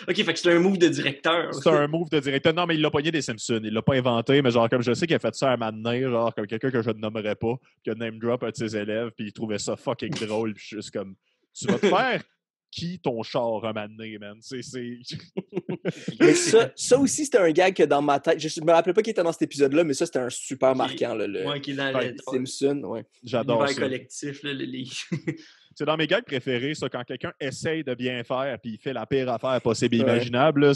OK, fait que c'est un move de directeur. C'est un move de directeur. Non, mais il l'a pogné des Simpsons. Il l'a pas inventé, mais genre, comme je sais qu'il a fait ça à un moment donné, genre, comme quelqu'un que je ne nommerais pas, qui a name drop un de ses élèves, puis il trouvait ça fucking drôle, puis juste comme, tu vas te faire qui ton char un moment donné, man? Mais ça aussi, c'était un gag que dans ma tête, je me rappelais pas qu'il était dans cet épisode-là, mais ça, c'était un super marquant, là, qui est dans le Simpson, ouais. J'adore ça. Collectif, là, C'est dans mes gags préférés, ça, quand quelqu'un essaye de bien faire puis il fait la pire affaire possible et imaginable. Là,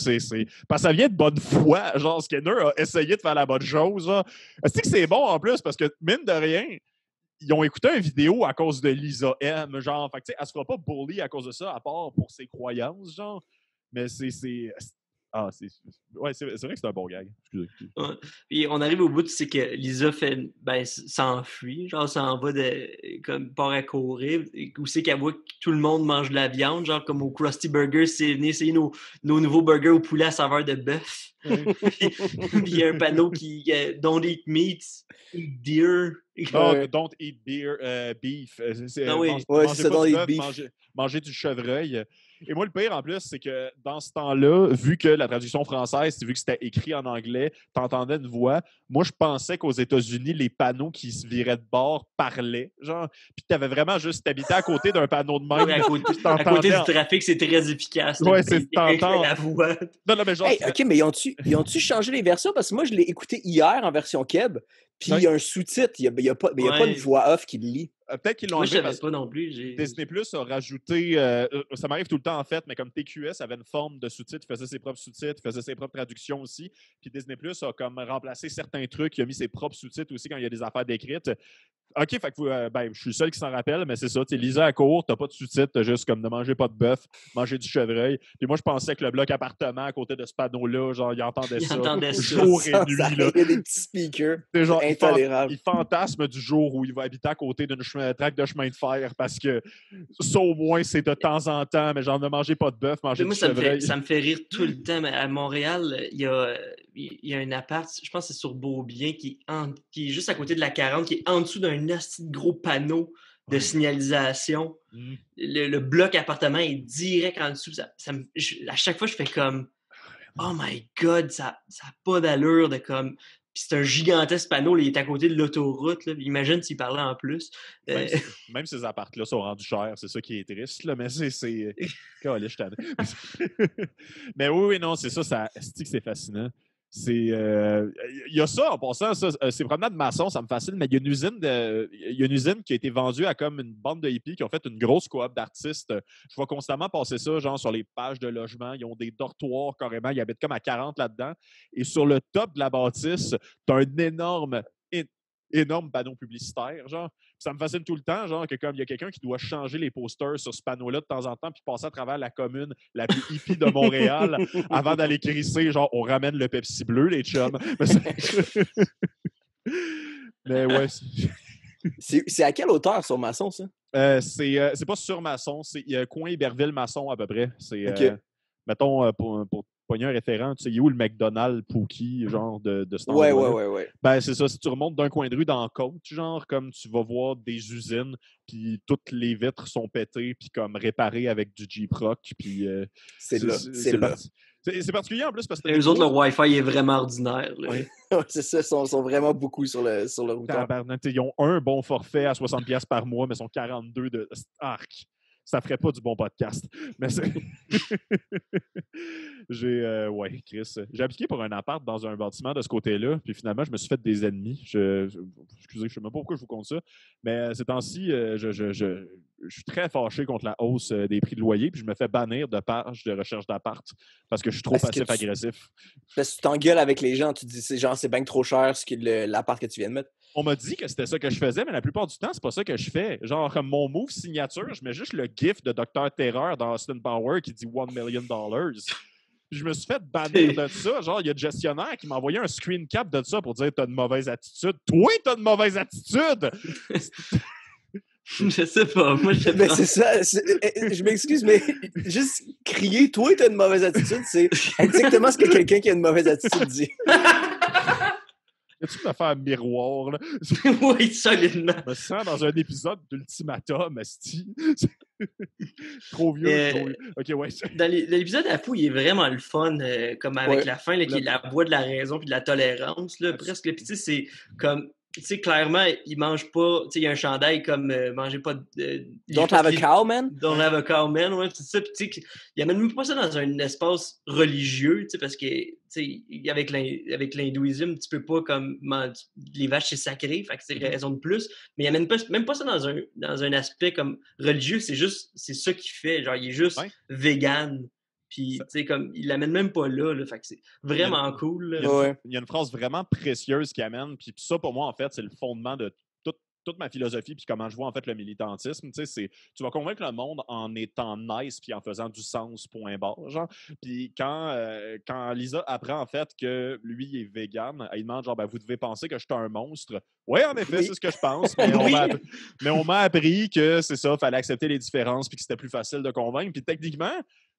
parce que ça vient de bonne foi. Genre, Skinner a essayé de faire la bonne chose. Est-ce que c'est bon en plus? Parce que, mine de rien, ils ont écouté une vidéo à cause de Lisa M. Genre, fait que, elle se fera pas bully à cause de ça, à part pour ses croyances, genre. Mais c'est vrai que c'est un bon gag. Excusez. Ouais. Puis on arrive au bout, c'est que Lisa s'enfuit, genre s'en va comme part à courir. Où c'est qu'elle voit que tout le monde mange de la viande, genre comme au Krusty Burger, c'est venir essayer nos nouveaux burgers au poulet à saveur de bœuf. Puis il y a un panneau qui Don't eat meat, eat deer. Non, don't eat beef. c'est ça, don't eat beef. Manger du chevreuil. Et moi, le pire, en plus, c'est que dans ce temps-là, vu que la traduction française, vu que c'était écrit en anglais, t'entendais une voix. Moi, je pensais qu'aux États-Unis, les panneaux qui se viraient de bord parlaient. Genre, puis t'avais vraiment juste t'habitais à côté d'un panneau de même. À côté du trafic, c'est très efficace. Ouais, c'est t'entends. La voix. Non, mais genre. OK, mais ils ont-tu changé les versions? Parce que moi, je l'ai écouté hier en version Keb, puis il y a un sous-titre. Il n'y a pas une voix off qui le lit. Peut-être qu'ils l'ont enlevé. Moi, je savais pas non plus. Disney Plus a rajouté, ça m'arrive tout le temps en fait, mais comme TQS avait une forme de sous-titres, faisait ses propres sous-titres, faisait ses propres traductions aussi. Puis Disney Plus a comme remplacé certains trucs, il a mis ses propres sous-titres aussi quand il y a des affaires décrites. OK, fait que je suis le seul qui s'en rappelle, mais c'est ça. Tu Lisa à court, t'as pas de sous-titres, t'as juste comme ne mangez pas de bœuf, mangez du chevreuil. Puis moi, je pensais que le bloc appartement à côté de ce panneau-là, genre, il entendait ça jour et nuit. Là. Il y a des petits speakers. C'est genre, intolérables. Il fantasme du jour où il va habiter à côté d'une traque de chemin de fer parce que ça, au moins, c'est de temps en temps, mais genre, ne mangez pas de bœuf, mangez du chevreuil. Ça me fait rire tout le temps. Mais à Montréal, il y a un appart, je pense que c'est sur Beaubien, qui est juste à côté de la 40, qui est en dessous d'un assez gros panneau de signalisation. Le bloc appartement est direct en dessous. À chaque fois, je fais comme « Oh my God, ça n'a pas d'allure de comme... » Puis c'est un gigantesque panneau, là, il est à côté de l'autoroute. Là. Imagine s'il parlait en plus. Même ces apparts-là sont rendus chers, c'est ça qui est triste. Là, mais c'est... Caliste, mais oui, non, c'est ça c'est fascinant. Il y a ça, en passant, ces promenades maçons, ça me fascine, mais il y a une usine qui a été vendue à comme une bande de hippies qui ont fait une grosse coop d'artistes. Je vois constamment passer ça, genre sur les pages de logement. Ils ont des dortoirs carrément, ils habitent comme à 40 là-dedans. Et sur le top de la bâtisse, tu as un énorme panneau publicitaire, genre. Ça me fascine tout le temps, genre, que comme il y a quelqu'un qui doit changer les posters sur ce panneau-là de temps en temps puis passer à travers la commune la plus hippie de Montréal avant d'aller crisser, genre, on ramène le Pepsi bleu, les chums. Mais ouais. C'est à quelle hauteur sur Masson, ça? C'est pas sur Masson, c'est coin Iberville-Masson à peu près. C'est, mettons, pour pogner un référent, tu sais, il est où le McDonald's Pookie, genre de cet endroit-là? Ouais. Ben, c'est ça. Si tu remontes d'un coin de rue dans la côte, genre, comme tu vas voir des usines, puis toutes les vitres sont pétées, puis comme réparées avec du Jeep Rock, puis... c'est là. C'est particulier en plus parce que... Eux autres, le Wi-Fi est vraiment ordinaire. Oui, c'est ça. Ils sont vraiment beaucoup sur le routeur. Ils ont un bon forfait à 60$ par mois, mais ils sont 42 de... Arc! Ça ferait pas du bon podcast. Mais c'est... Ouais, Chris. J'ai appliqué pour un appart dans un bâtiment de ce côté-là, puis finalement, je me suis fait des ennemis. Excusez, je sais même pas pourquoi je vous compte ça, mais ces temps-ci, je suis très fâché contre la hausse des prix de loyer, puis je me fais bannir de pages de recherche d'appart parce que je suis trop passif-agressif. Parce que tu t'engueules avec les gens, tu dis c'est bien trop cher l'appart que tu viens de mettre. On m'a dit que c'était ça que je faisais, mais la plupart du temps, c'est pas ça que je fais. Genre, comme mon move signature, je mets juste le gif de Dr. Terreur dans Austin Power qui dit $1 million. Puis je me suis fait bannir de ça. Genre, il y a le gestionnaire qui m'a envoyé un screen cap de ça pour dire « T'as une mauvaise attitude. » Toi, t'as une mauvaise attitude! Je sais pas. Moi, je sais pas. Mais c'est ça. Je m'excuse, mais juste crier « Toi, t'as une mauvaise attitude », c'est exactement ce que quelqu'un qui a une mauvaise attitude dit. Tu peux faire miroir, là? Oui, solidement. Je me sens dans un épisode d'Ultimatum, asti. Trop vieux, trop vieux. OK, ouais. Dans l'épisode Apu, il est vraiment le fun, comme avec la fin, là, qui est la voie de la raison puis de la tolérance, là, presque. Puis, tu sais, c'est comme... Tu sais, clairement, il mange pas... Tu sais, il y a un chandail comme « Mangez pas de... » Don't have a cow, man? Don't have a cow, man, ouais, c'est ça. Puis, tu sais, il amène même pas ça dans un espace religieux, tu sais, parce que, tu sais, avec l'hindouisme, tu peux pas comme... Les vaches, c'est sacré, fait que c'est raison de plus. Mais il amène même pas ça dans un aspect comme religieux, c'est ça qu'il fait. Genre, il est juste vegan. Puis, tu sais, comme, il l'amène même pas là, fait que c'est vraiment cool. Il y a une phrase vraiment précieuse qu'il amène, puis ça, pour moi, en fait, c'est le fondement de toute ma philosophie, puis comment je vois, en fait, le militantisme, tu sais, tu vas convaincre le monde en étant nice, puis en faisant du sens, point barre, genre. Puis quand Lisa apprend, en fait, que lui, il est vegan, elle demande, genre, ben, vous devez penser que je suis un monstre. Oui, en effet, c'est ce que je pense, mais on m'a appris que, c'est ça, fallait accepter les différences, puis que c'était plus facile de convaincre, puis techniquement,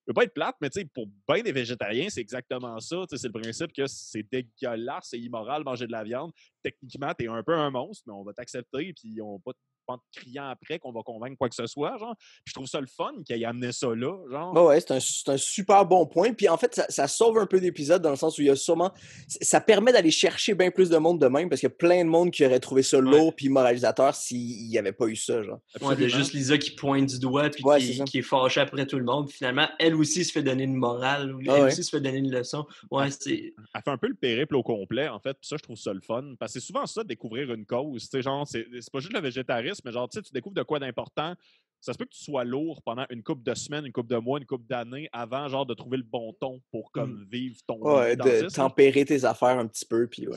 je veux pas être plate, mais pour bien des végétariens, c'est exactement ça. C'est le principe que c'est dégueulasse, c'est immoral manger de la viande. Techniquement, t'es un peu un monstre, mais on va t'accepter, puis on va pas te crier après qu'on va convaincre quoi que ce soit, genre. Puis je trouve ça le fun qu'il ait amené ça là, genre. Ouais, c'est un super bon point. Puis en fait, ça sauve un peu l'épisode dans le sens où il y a sûrement... Ça permet d'aller chercher bien plus de monde de même, parce qu'il y a plein de monde qui aurait trouvé ça lourd puis moralisateur s'il n'y avait pas eu ça, genre. Ouais, de juste Lisa qui pointe du doigt puis qui est fâchée après tout le monde. Puis finalement, elle aussi se fait donner une morale, elle aussi se fait donner une leçon. Ouais, elle fait un peu le périple au complet, en fait. Puis ça, je trouve ça le fun. Parce que c'est souvent ça, de découvrir une cause. Tu sais, genre, c'est pas juste le végétarisme, mais genre, tu sais, tu découvres de quoi d'important. Ça se peut que tu sois lourd pendant une couple de semaines, une couple de mois, une couple d'années avant, genre, de trouver le bon ton pour comme vivre ton de tempérer tes affaires un petit peu, puis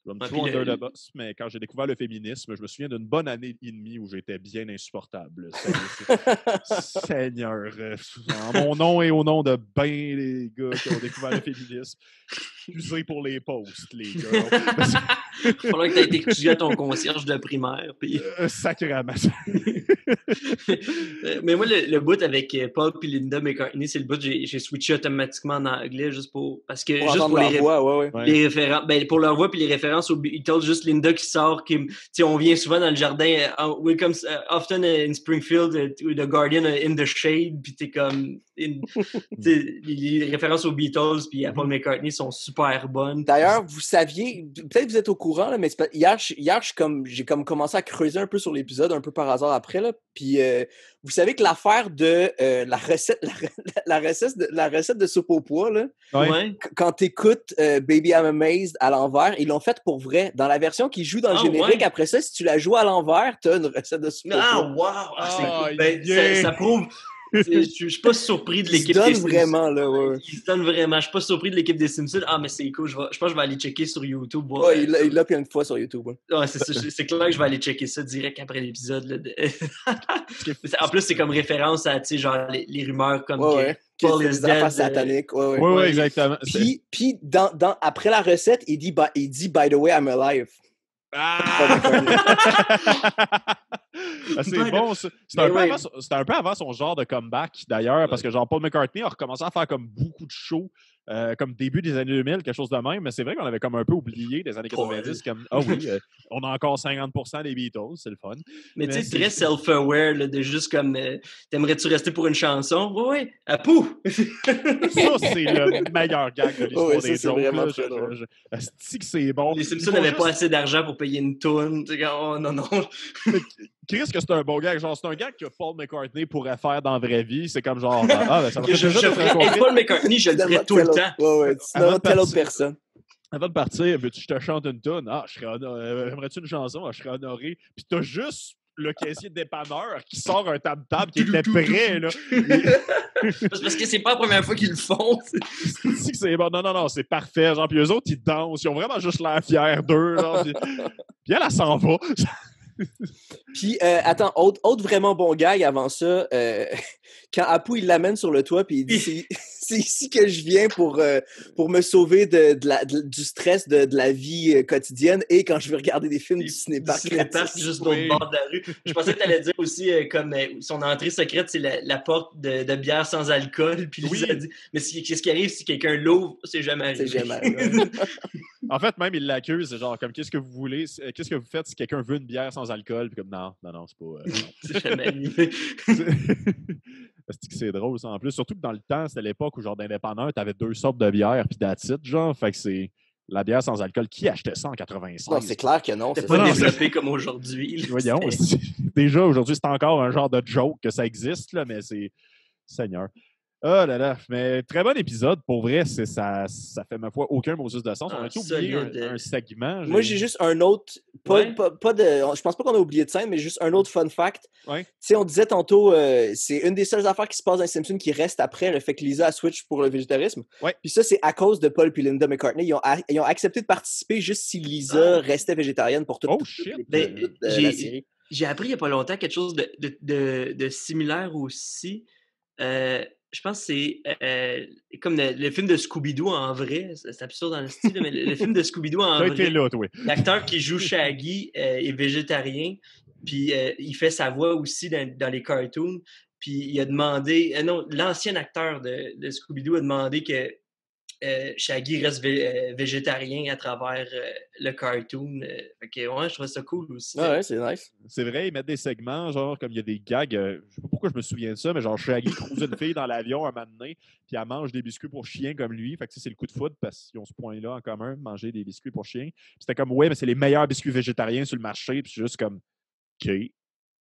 Je vais me trouver under the bus, mais quand j'ai découvert le féminisme, je me souviens d'une bonne année et demie où j'étais bien insupportable. Seigneur, en mon nom et au nom de ben les gars qui ont découvert le féminisme, excusez pour les posts, les gars. Il va falloir que tu aies été étudié à ton concierge de primaire. Puis... Sacrément. Mais moi, le bout avec Paul et Linda McCartney, c'est le bout que j'ai switché automatiquement en anglais juste pour... Parce que Pour juste pour leur voix, ouais. les références... Ben, pour leur voix puis les références aux Beatles, juste Linda qui sort, qui... Tu sais, on vient souvent dans le jardin, welcome often in Springfield, the Guardian in the shade, puis t'es comme... les références aux Beatles puis à Paul McCartney sont super bonnes. D'ailleurs, vous saviez, peut-être que vous êtes au courant, là, mais hier j'ai commencé à creuser un peu sur l'épisode, un peu par hasard après, là, puis vous savez que l'affaire de la recette de soupe au pois, là, quand t'écoutes Baby I'm Amazed à l'envers, ils l'ont fait pour vrai. Dans la version qui joue dans le générique, après ça, si tu la joues à l'envers, t'as une recette de soupe au pois. Ça prouve... Je suis pas surpris de l'équipe des Simpsons. Vraiment, là, ouais. Il se donne vraiment. Je suis pas surpris de l'équipe des Simpsons. Ah, mais c'est cool. Je pense que je vais aller checker sur YouTube. Ouais, il l'a plein de fois sur YouTube. Ouais, c'est ça. C'est clair que je vais aller checker ça direct après l'épisode. En plus, c'est comme référence à, tu sais, genre, les rumeurs comme Paul is dead. Affaires sataniques. Ouais, exactement. Puis après la recette, il dit, by the way, I'm alive. C'est bon, ça. C'était un peu avant son genre de comeback, d'ailleurs, parce que genre Paul McCartney a recommencé à faire comme beaucoup de shows, comme début des années 2000, quelque chose de même, mais c'est vrai qu'on avait comme un peu oublié des années 90, comme, on a encore 50% des Beatles, c'est le fun. Mais tu sais, très self-aware, là, de juste comme, t'aimerais-tu rester pour une chanson? Oui, à pou! Ça, c'est le meilleur gag de l'histoire des jokes. Vraiment que c'est bon. Les Simpsons n'avaient pas assez d'argent pour payer une toune. Oh non. Chris, que c'est un bon gag. Genre, c'est un gag que Paul McCartney pourrait faire dans la vraie vie. C'est comme genre, ça me ferait Paul McCartney, je le ferais tout le temps. Ouais, sinon, telle autre personne. Avant de partir, veux-tu que je te chante une toune? Aimerais-tu une chanson? Je serais honoré. Puis t'as juste le caissier de dépanneur qui sort un tam-tam qui était prêt, là. Parce que c'est pas la première fois qu'ils le font. C'est bon. Non, c'est parfait. Genre, puis eux autres, ils dansent. Ils ont vraiment juste l'air fiers d'eux. Puis elle s'en va. Puis, attends, autre vraiment bon gag avant ça, quand Apu, il l'amène sur le toit, puis il dit c'est ici que je viens pour me sauver du stress de la vie quotidienne et quand je veux regarder des films du cinépark. Juste de l'autre bord de la rue. Je pensais que tu allais dire aussi, comme son entrée secrète, c'est la porte de bière sans alcool. Puis lui, il a dit, mais qu'est-ce qui arrive si quelqu'un l'ouvre? C'est jamais arrivé. C'est jamais arrivé. En fait, même, il l'accuse. C'est genre, comme, qu'est-ce que vous voulez? Qu'est-ce que vous faites si quelqu'un veut une bière sans alcool? Puis comme, non, c'est pas... c'est jamais arrivé. C'est drôle, ça, en plus. Surtout que dans le temps, c'était l'époque où, genre, d'indépendant, t'avais 2 sortes de bières, puis that's it, genre. Fait que c'est la bière sans alcool. Qui achetait ça en 96? Non, c'est clair que non. C'est pas développé comme aujourd'hui. Voyons. Déjà, aujourd'hui, c'est encore un genre de joke que ça existe, là, mais c'est... Seigneur. Oh là là, mais très bon épisode. Pour vrai, ça fait, ma foi, aucun mot de sens. On a oublié un segment. Moi, j'ai juste un autre, je pense pas qu'on a oublié de scène, mais juste un autre fun fact. Ouais. Tu sais, on disait tantôt, c'est une des seules affaires qui se passe dans les Simpsons qui reste après le fait que Lisa a switch pour le végétarisme. Ouais. Puis ça, c'est à cause de Paul et Linda McCartney. Ils ont accepté de participer juste si Lisa restait végétarienne pour toute la série. J'ai appris il y a pas longtemps quelque chose de similaire aussi. Je pense que c'est comme le film de Scooby-Doo en vrai. C'est absurde dans le style, mais le film de Scooby-Doo en vrai. Été là, toi. L'acteur qui joue Shaggy est végétarien, puis il fait sa voix aussi dans les cartoons. Puis il a demandé... l'ancien acteur de Scooby-Doo a demandé que Shaggy reste végétarien à travers le cartoon. Fait que, je trouve ça cool aussi. Ouais, c'est nice. C'est vrai, ils mettent des segments, genre, comme il y a des gags, je sais pas pourquoi je me souviens de ça, mais genre, Shaggy croise une fille dans l'avion un moment donné, puis elle mange des biscuits pour chien comme lui. Fait que c'est le coup de foudre parce qu'ils ont ce point-là en commun, manger des biscuits pour chien. Puis c'était comme, ouais, mais c'est les meilleurs biscuits végétariens sur le marché, puis c'est juste comme, OK.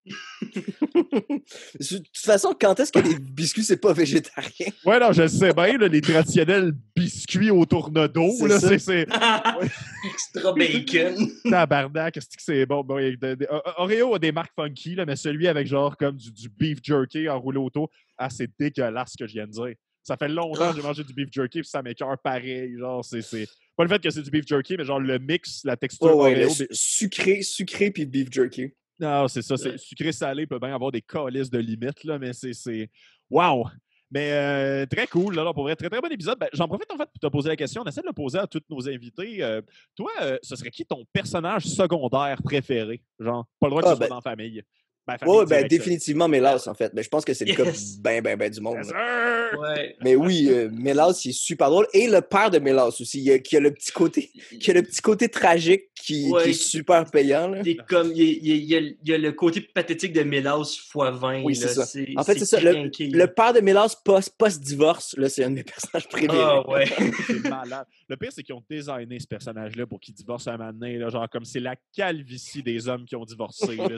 De toute façon, quand est-ce que les biscuits, c'est pas végétarien? Ouais, non, je sais bien, là, les traditionnels biscuits au tourneau, là, c'est... Extra bacon. Tabarnak, qu'est-ce que c'est bon? Oreo a des marques funky, là, mais celui avec genre comme du beef jerky enroulé autour, c'est dégueulasse ce que je viens de dire. Ça fait longtemps que j'ai mangé du beef jerky puis ça m'écoeure pareil. Genre, c'est pas le fait que c'est du beef jerky, mais genre le mix, la texture Oreo. Sucré puis beef jerky. Non, c'est ça. Sucré-salé peut bien avoir des calices de limites, là, mais c'est... Wow! Mais très cool, là, pour vrai. Très, très bon épisode. Ben, j'en profite, en fait, pour te poser la question. On essaie de le poser à tous nos invités. Toi, ce serait qui ton personnage secondaire préféré? Genre, pas le droit que ce soit dans la famille. Ben, famille Ouais, ben directe. définitivement Mélas, en fait. Ben, je pense que c'est le cas ben du monde. Yes, là. sir! Ouais. Mais oui, Mélas, il est super drôle. Et le père de Mélas aussi, qui a le petit côté tragique qui est super payant. Là. Comme, il y a le côté pathétique de Mélas fois 20. Oui, c'est là. ça. En fait, c'est ça. Le père de Mélas post-divorce, là, c'est un de mes personnages préférés. Ah ouais. C'est malade. Le pire, c'est qu'ils ont designé ce personnage-là pour qu'il divorce un moment donné. Là, genre, comme c'est la calvitie des hommes qui ont divorcé. Là,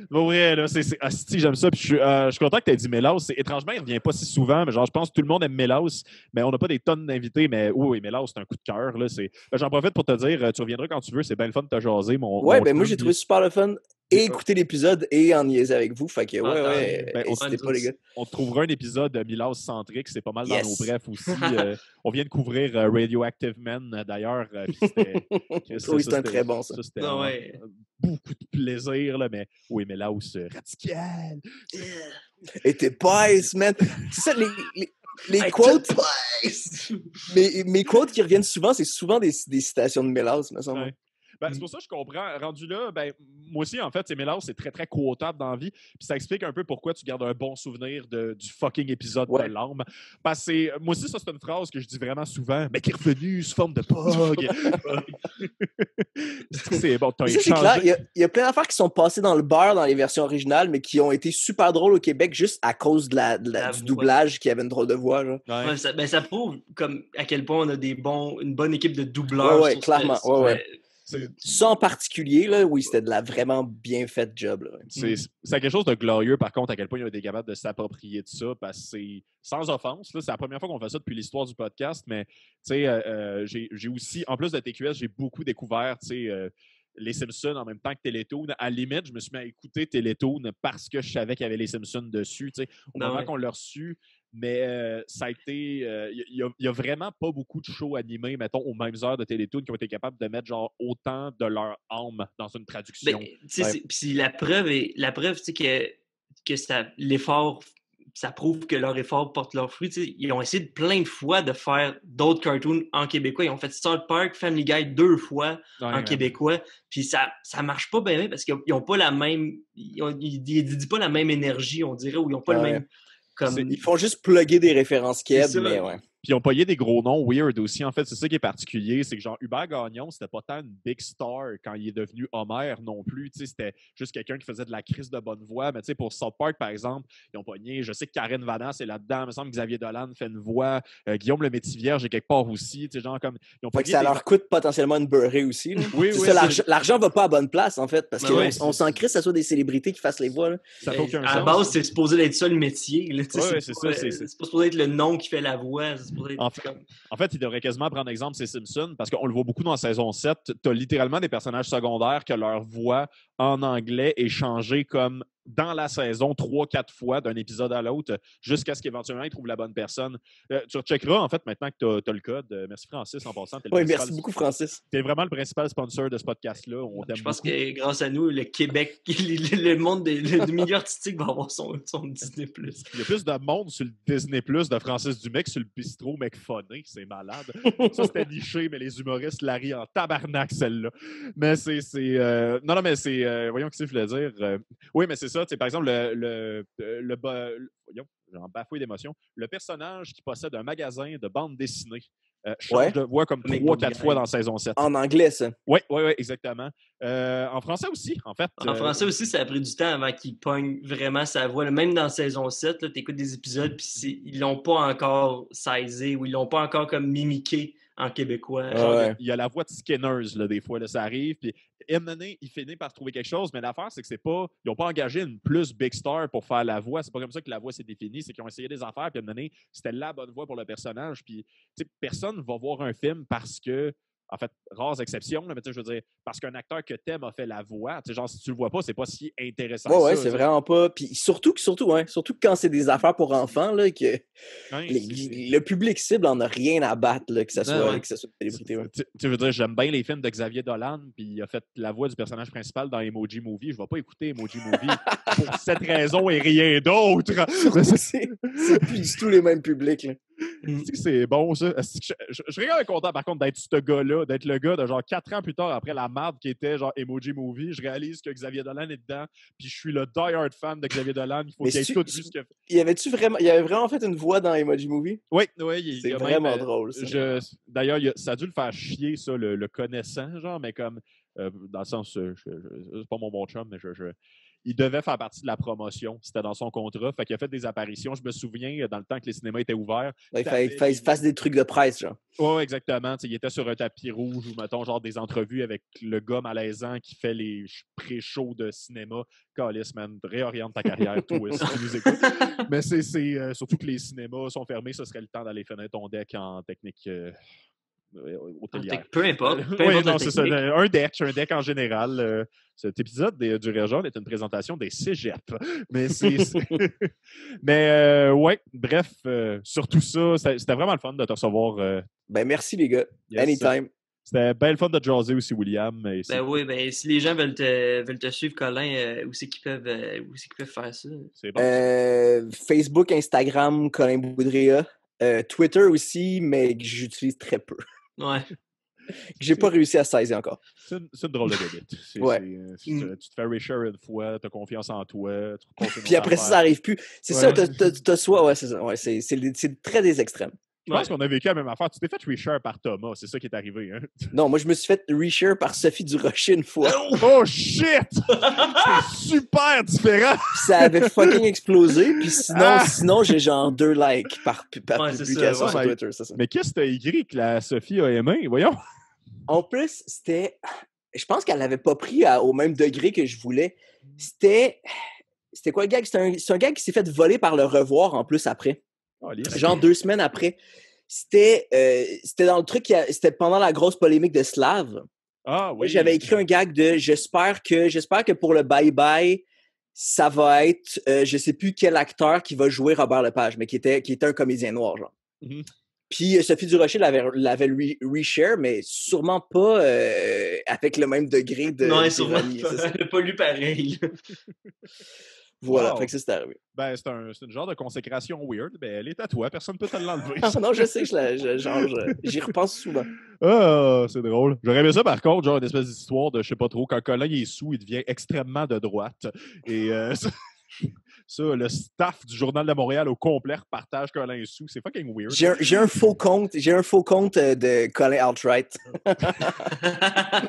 Pour vrai, là, asti, j'aime ça. Puis je suis content que tu aies dit Mélas. Étrangement, il ne revient pas si souvent, mais genre, je pense que tout le monde aime Mélas, mais on n'a pas des tonnes d'invités. Mais oui, Mélas, c'est un coup de cœur. Là, j'en profite pour te dire, tu reviendras quand tu veux. C'est bien le fun de te jaser. Ouais, ben moi, j'ai trouvé super le fun et écouter l'épisode et en niaiser avec vous. Fait que, n'hésitez pas, les gars. On trouvera un épisode de Milas centrique. C'est pas mal dans nos brefs aussi. On vient de couvrir Radioactive Men, d'ailleurs. Oui, c'est un très bon, ça. C'était beaucoup de plaisir, là, mais oui, mais là où c'est radical. Et t'es pies, man. C'est ça, les quotes. Mes quotes qui reviennent souvent, c'est souvent des citations de Mélas, me semble. Ouais. Ben, c'est pour ça que je comprends. Rendu là, ben, moi aussi, en fait, c'est Mélas, c'est très, très quotable dans la vie. Puis ça explique un peu pourquoi tu gardes un bon souvenir du fucking épisode de l'âme. Parce que moi aussi, ça, c'est une phrase que je dis vraiment souvent, mais qui est revenue sous forme de pog. C'est bon, t'as échangé. C'est clair, il y a plein d'affaires qui sont passées dans le beurre dans les versions originales, mais qui ont été super drôles au Québec juste à cause du doublage qui avait une drôle de voix. Genre. Ouais. Ça prouve comme à quel point on a une bonne équipe de doubleurs. Ouais, clairement. Ça en particulier, là, oui, c'était de la vraiment bien faite job. Là. C'est quelque chose de glorieux, par contre, à quel point il a été capable de s'approprier de ça, parce que c'est sans offense. Là, c'est la première fois qu'on fait ça depuis l'histoire du podcast, mais j'ai aussi, en plus de TQS, j'ai beaucoup découvert les Simpsons en même temps que Télétoon. À la limite, je me suis mis à écouter Télétoon parce que je savais qu'il y avait les Simpsons dessus. Au moment qu'on l'a reçu, mais ça a été. Il y a vraiment pas beaucoup de shows animés, mettons, aux mêmes heures de Télétoon qui ont été capables de mettre genre autant de leur âme dans une traduction. Puis la preuve, c'est que l'effort, ça prouve que leur effort porte leurs fruits. Ils ont essayé plein de fois de faire d'autres cartoons en québécois. Ils ont fait South Park, Family Guy 2 fois en québécois. Puis ça marche pas bien parce qu'ils n'ont pas la même. Ils disent pas la même énergie, on dirait, ou ils n'ont pas le même. Ils font juste plugger des références Keb, mais ouais. Puis ils ont payé des gros noms weird aussi. En fait, c'est ça qui est particulier. C'est que genre Hubert Gagnon, c'était pas tant une big star quand il est devenu Homer non plus. C'était juste quelqu'un qui faisait de la crise de bonne voix. Mais pour South Park, par exemple, ils ont pogné. Je sais que Karen Vanasse est là-dedans. Il me semble que Xavier Dolan fait une voix. Guillaume le Métivierge est quelque part aussi. Genre comme, ils ont ça leur coûte potentiellement une beurrée aussi. Là. Oui. L'argent va pas à bonne place, en fait. Parce qu'on s'en crée que ce soit des célébrités qui fassent les voix. Là. Ça fait aucun sens. À la base, c'est supposé être ça le métier. C'est pas supposé être le nom qui fait la voix. En fait, il devrait quasiment prendre exemple, c'est Simpson, parce qu'on le voit beaucoup dans la saison 7. Tu as littéralement des personnages secondaires que leur voix en anglais est changée comme dans la saison 3-4 fois d'un épisode à l'autre, jusqu'à ce qu'éventuellement ils trouvent la bonne personne. Tu recheckeras, en fait, maintenant que tu as le code. Merci, Francis, en passant. Oui, merci beaucoup, Francis. Tu es vraiment le principal sponsor de ce podcast-là. Je pense que grâce à nous, le Québec, le monde du milieu artistique va avoir son Disney+. Il y a plus de monde sur le Disney+, de Francis Dumais que sur le bistrot McFunny. C'est malade. Ça, c'était niché, mais les humoristes la rient en tabarnak, celle-là. Mais non, mais c'est... voyons ce que je voulais dire. Oui, mais c'est ça. Par exemple, voyons, j'en bafouille d'émotion. Le personnage qui possède un magasin de bande dessinée change de voix comme 3-4 fois dans saison 7. En anglais, ça. Oui, exactement. En français aussi, en fait. En français aussi, ça a pris du temps avant qu'il pogne vraiment sa voix. Même dans saison 7, tu écoutes des épisodes, puis ils l'ont pas encore saisi ou ils l'ont pas encore comme mimiqué en québécois. Il y a la voix de Skinners, là, des fois, là, ça arrive. Puis, il finit par trouver quelque chose, mais l'affaire, c'est que ils n'ont pas engagé une plus big star pour faire la voix. C'est pas comme ça que la voix s'est définie. C'est qu'ils ont essayé des affaires, puis c'était la bonne voix pour le personnage. Puis, personne ne va voir un film parce que en fait, rares exceptions, là, mais je veux dire, parce qu'un acteur que t'aimes a fait la voix, genre, si tu le vois pas, c'est pas si intéressant Ouais, ça. c'est vraiment pas. Puis surtout que quand c'est des affaires pour enfants, là, que le public cible en a rien à battre, là, que ce soit une célébrité. Ouais. Tu veux dire, j'aime bien les films de Xavier Dolan, puis il a fait la voix du personnage principal dans Emoji Movie. Je vais pas écouter Emoji Movie pour cette raison et rien d'autre. C'est plus du tout les mêmes publics. Là. C'est bon, ça. Je serais quand même content, par contre, d'être ce gars-là, d'être le gars de genre 4 ans plus tard, après la marde qui était genre Emoji Movie. Je réalise que Xavier Dolan est dedans, puis je suis le die-hard fan de Xavier Dolan. Il faut qu'il ait tout vu ce qu'il a fait. Il avait vraiment fait une voix dans Emoji Movie? Oui. C'est vraiment drôle, ça. D'ailleurs, ça a dû le faire chier, ça, le connaissant, genre, mais comme, dans le sens, c'est pas mon bon chum, mais il devait faire partie de la promotion. C'était dans son contrat. Fait qu'il a fait des apparitions. Je me souviens, dans le temps que les cinémas étaient ouverts. Il fasse des trucs de presse, genre. Oui, exactement. Il était sur un tapis rouge ou, mettons, genre des entrevues avec le gars malaisant qui fait les pré-shows de cinéma. Calice, man, réoriente ta carrière, toi, si tu nous écoutes. Mais c'est surtout que les cinémas sont fermés. Ce serait le temps d'aller finir ton deck en technique hôtelière. Peu importe. Oui, non, c'est ça. Un deck en général. Cet épisode du Région est une présentation des cégeps. Mais Mais ouais, bref, sur tout ça, c'était vraiment le fun de te recevoir. Ben merci les gars. Yes. Anytime. C'était bien le fun de jaser aussi, William. Oui, si les gens veulent te suivre, Colin, où c'est qu'ils peuvent faire ça? C'est bon. Facebook, Instagram, Colin Boudria. Twitter aussi, mais que j'utilise très peu. Ouais. J'ai pas réussi à saisir encore. C'est une drôle de débite. Tu te fais reshare une fois, tu as confiance en toi. Puis après ça n'arrive plus. C'est ça, t'as soit. Ouais, c'est ça. Ouais, c'est très des extrêmes. Je pense qu'on a vécu la même affaire. Tu t'es fait reshare par Thomas. C'est ça qui est arrivé. Hein? Non, moi, je me suis fait reshare par Sophie Durocher une fois. Oh shit! C'est super différent! Ça avait fucking explosé. Puis sinon j'ai genre 2 likes par publication sur Twitter. C'est ça. Mais qu'est-ce que t'as écrit que la Sophie a aimé? Voyons. En plus, c'était... Je pense qu'elle l'avait pas pris au même degré que je voulais. C'était quoi le gag? C'est un gag qui s'est fait voler par Le Revoir en plus après. Genre 2 semaines après. C'était dans le truc, c'était pendant la grosse polémique de Slav. Ah oui. J'avais écrit un gag de j'espère que pour le bye-bye, ça va être je sais plus quel acteur qui va jouer Robert Lepage, mais qui était un comédien noir, genre. Mm-hmm. Puis Sophie Durocher l'avait reshare, mais sûrement pas avec le même degré de. Non, sûrement pas. Elle n'a pas lu pareil. Voilà, fait que ça, c'est arrivé. Ben, c'est une genre de consécration weird. Ben, elle est à toi, personne ne peut te l'enlever. Non, je sais, j'y repense souvent. Ah, c'est drôle. J'aurais aimé ça, par contre, genre une espèce d'histoire de, je sais pas trop, quand Colin est sous, il devient extrêmement de droite. Et ça, le staff du Journal de Montréal au complet partage Colin est sous. C'est fucking weird. J'ai un faux compte de Colin Outright.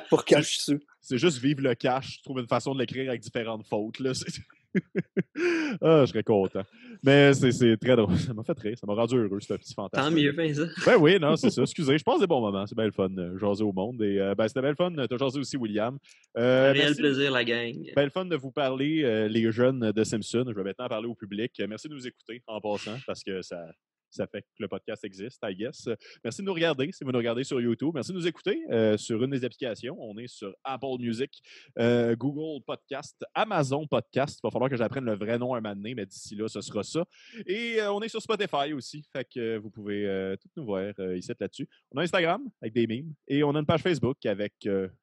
Pour quand je suis sous. C'est juste vive le cash. Je trouve une façon de l'écrire avec différentes fautes. Là. Je serais content. Mais c'est très drôle. Ça m'a fait rire. Ça m'a rendu heureux, ce petit fantasme. Tant mieux, ben ça. Ben oui, non, c'est ça. Excusez, je passe des bons moments. C'est bien le fun, jaser au monde. Et c'était bien le fun. T'as jasé aussi, William. Un réel plaisir, la gang. Ben le fun de vous parler, les jeunes de Simpson. Je vais maintenant parler au public. Merci de nous écouter en passant, parce que ça fait que le podcast existe, I guess. Merci de nous regarder, si vous nous regardez sur YouTube. Merci de nous écouter sur une des applications. On est sur Apple Music, Google Podcast, Amazon Podcast. Il va falloir que j'apprenne le vrai nom un moment donné, mais d'ici là, ce sera ça. Et on est sur Spotify aussi, fait que vous pouvez tout nous voir ici là-dessus. On a Instagram avec des memes et on a une page Facebook avec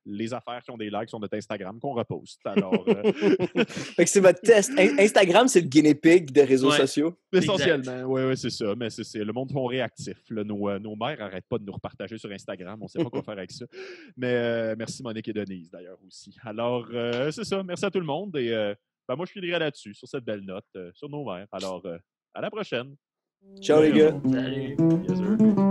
les affaires qui ont des likes sur notre Instagram qu'on reposte. Alors, fait que c'est votre test. Instagram, c'est le guinea pig des réseaux sociaux. Essentiellement, oui, c'est ça. Mais c'est le monde font réactif. Là, nos mères n'arrêtent pas de nous repartager sur Instagram. On ne sait pas quoi faire avec ça. Mais merci Monique et Denise d'ailleurs aussi. Alors, c'est ça. Merci à tout le monde. Et moi, je finirai là-dessus, sur cette belle note, sur nos mères. Alors, à la prochaine. Ciao les gars. Salut. Yes, sir.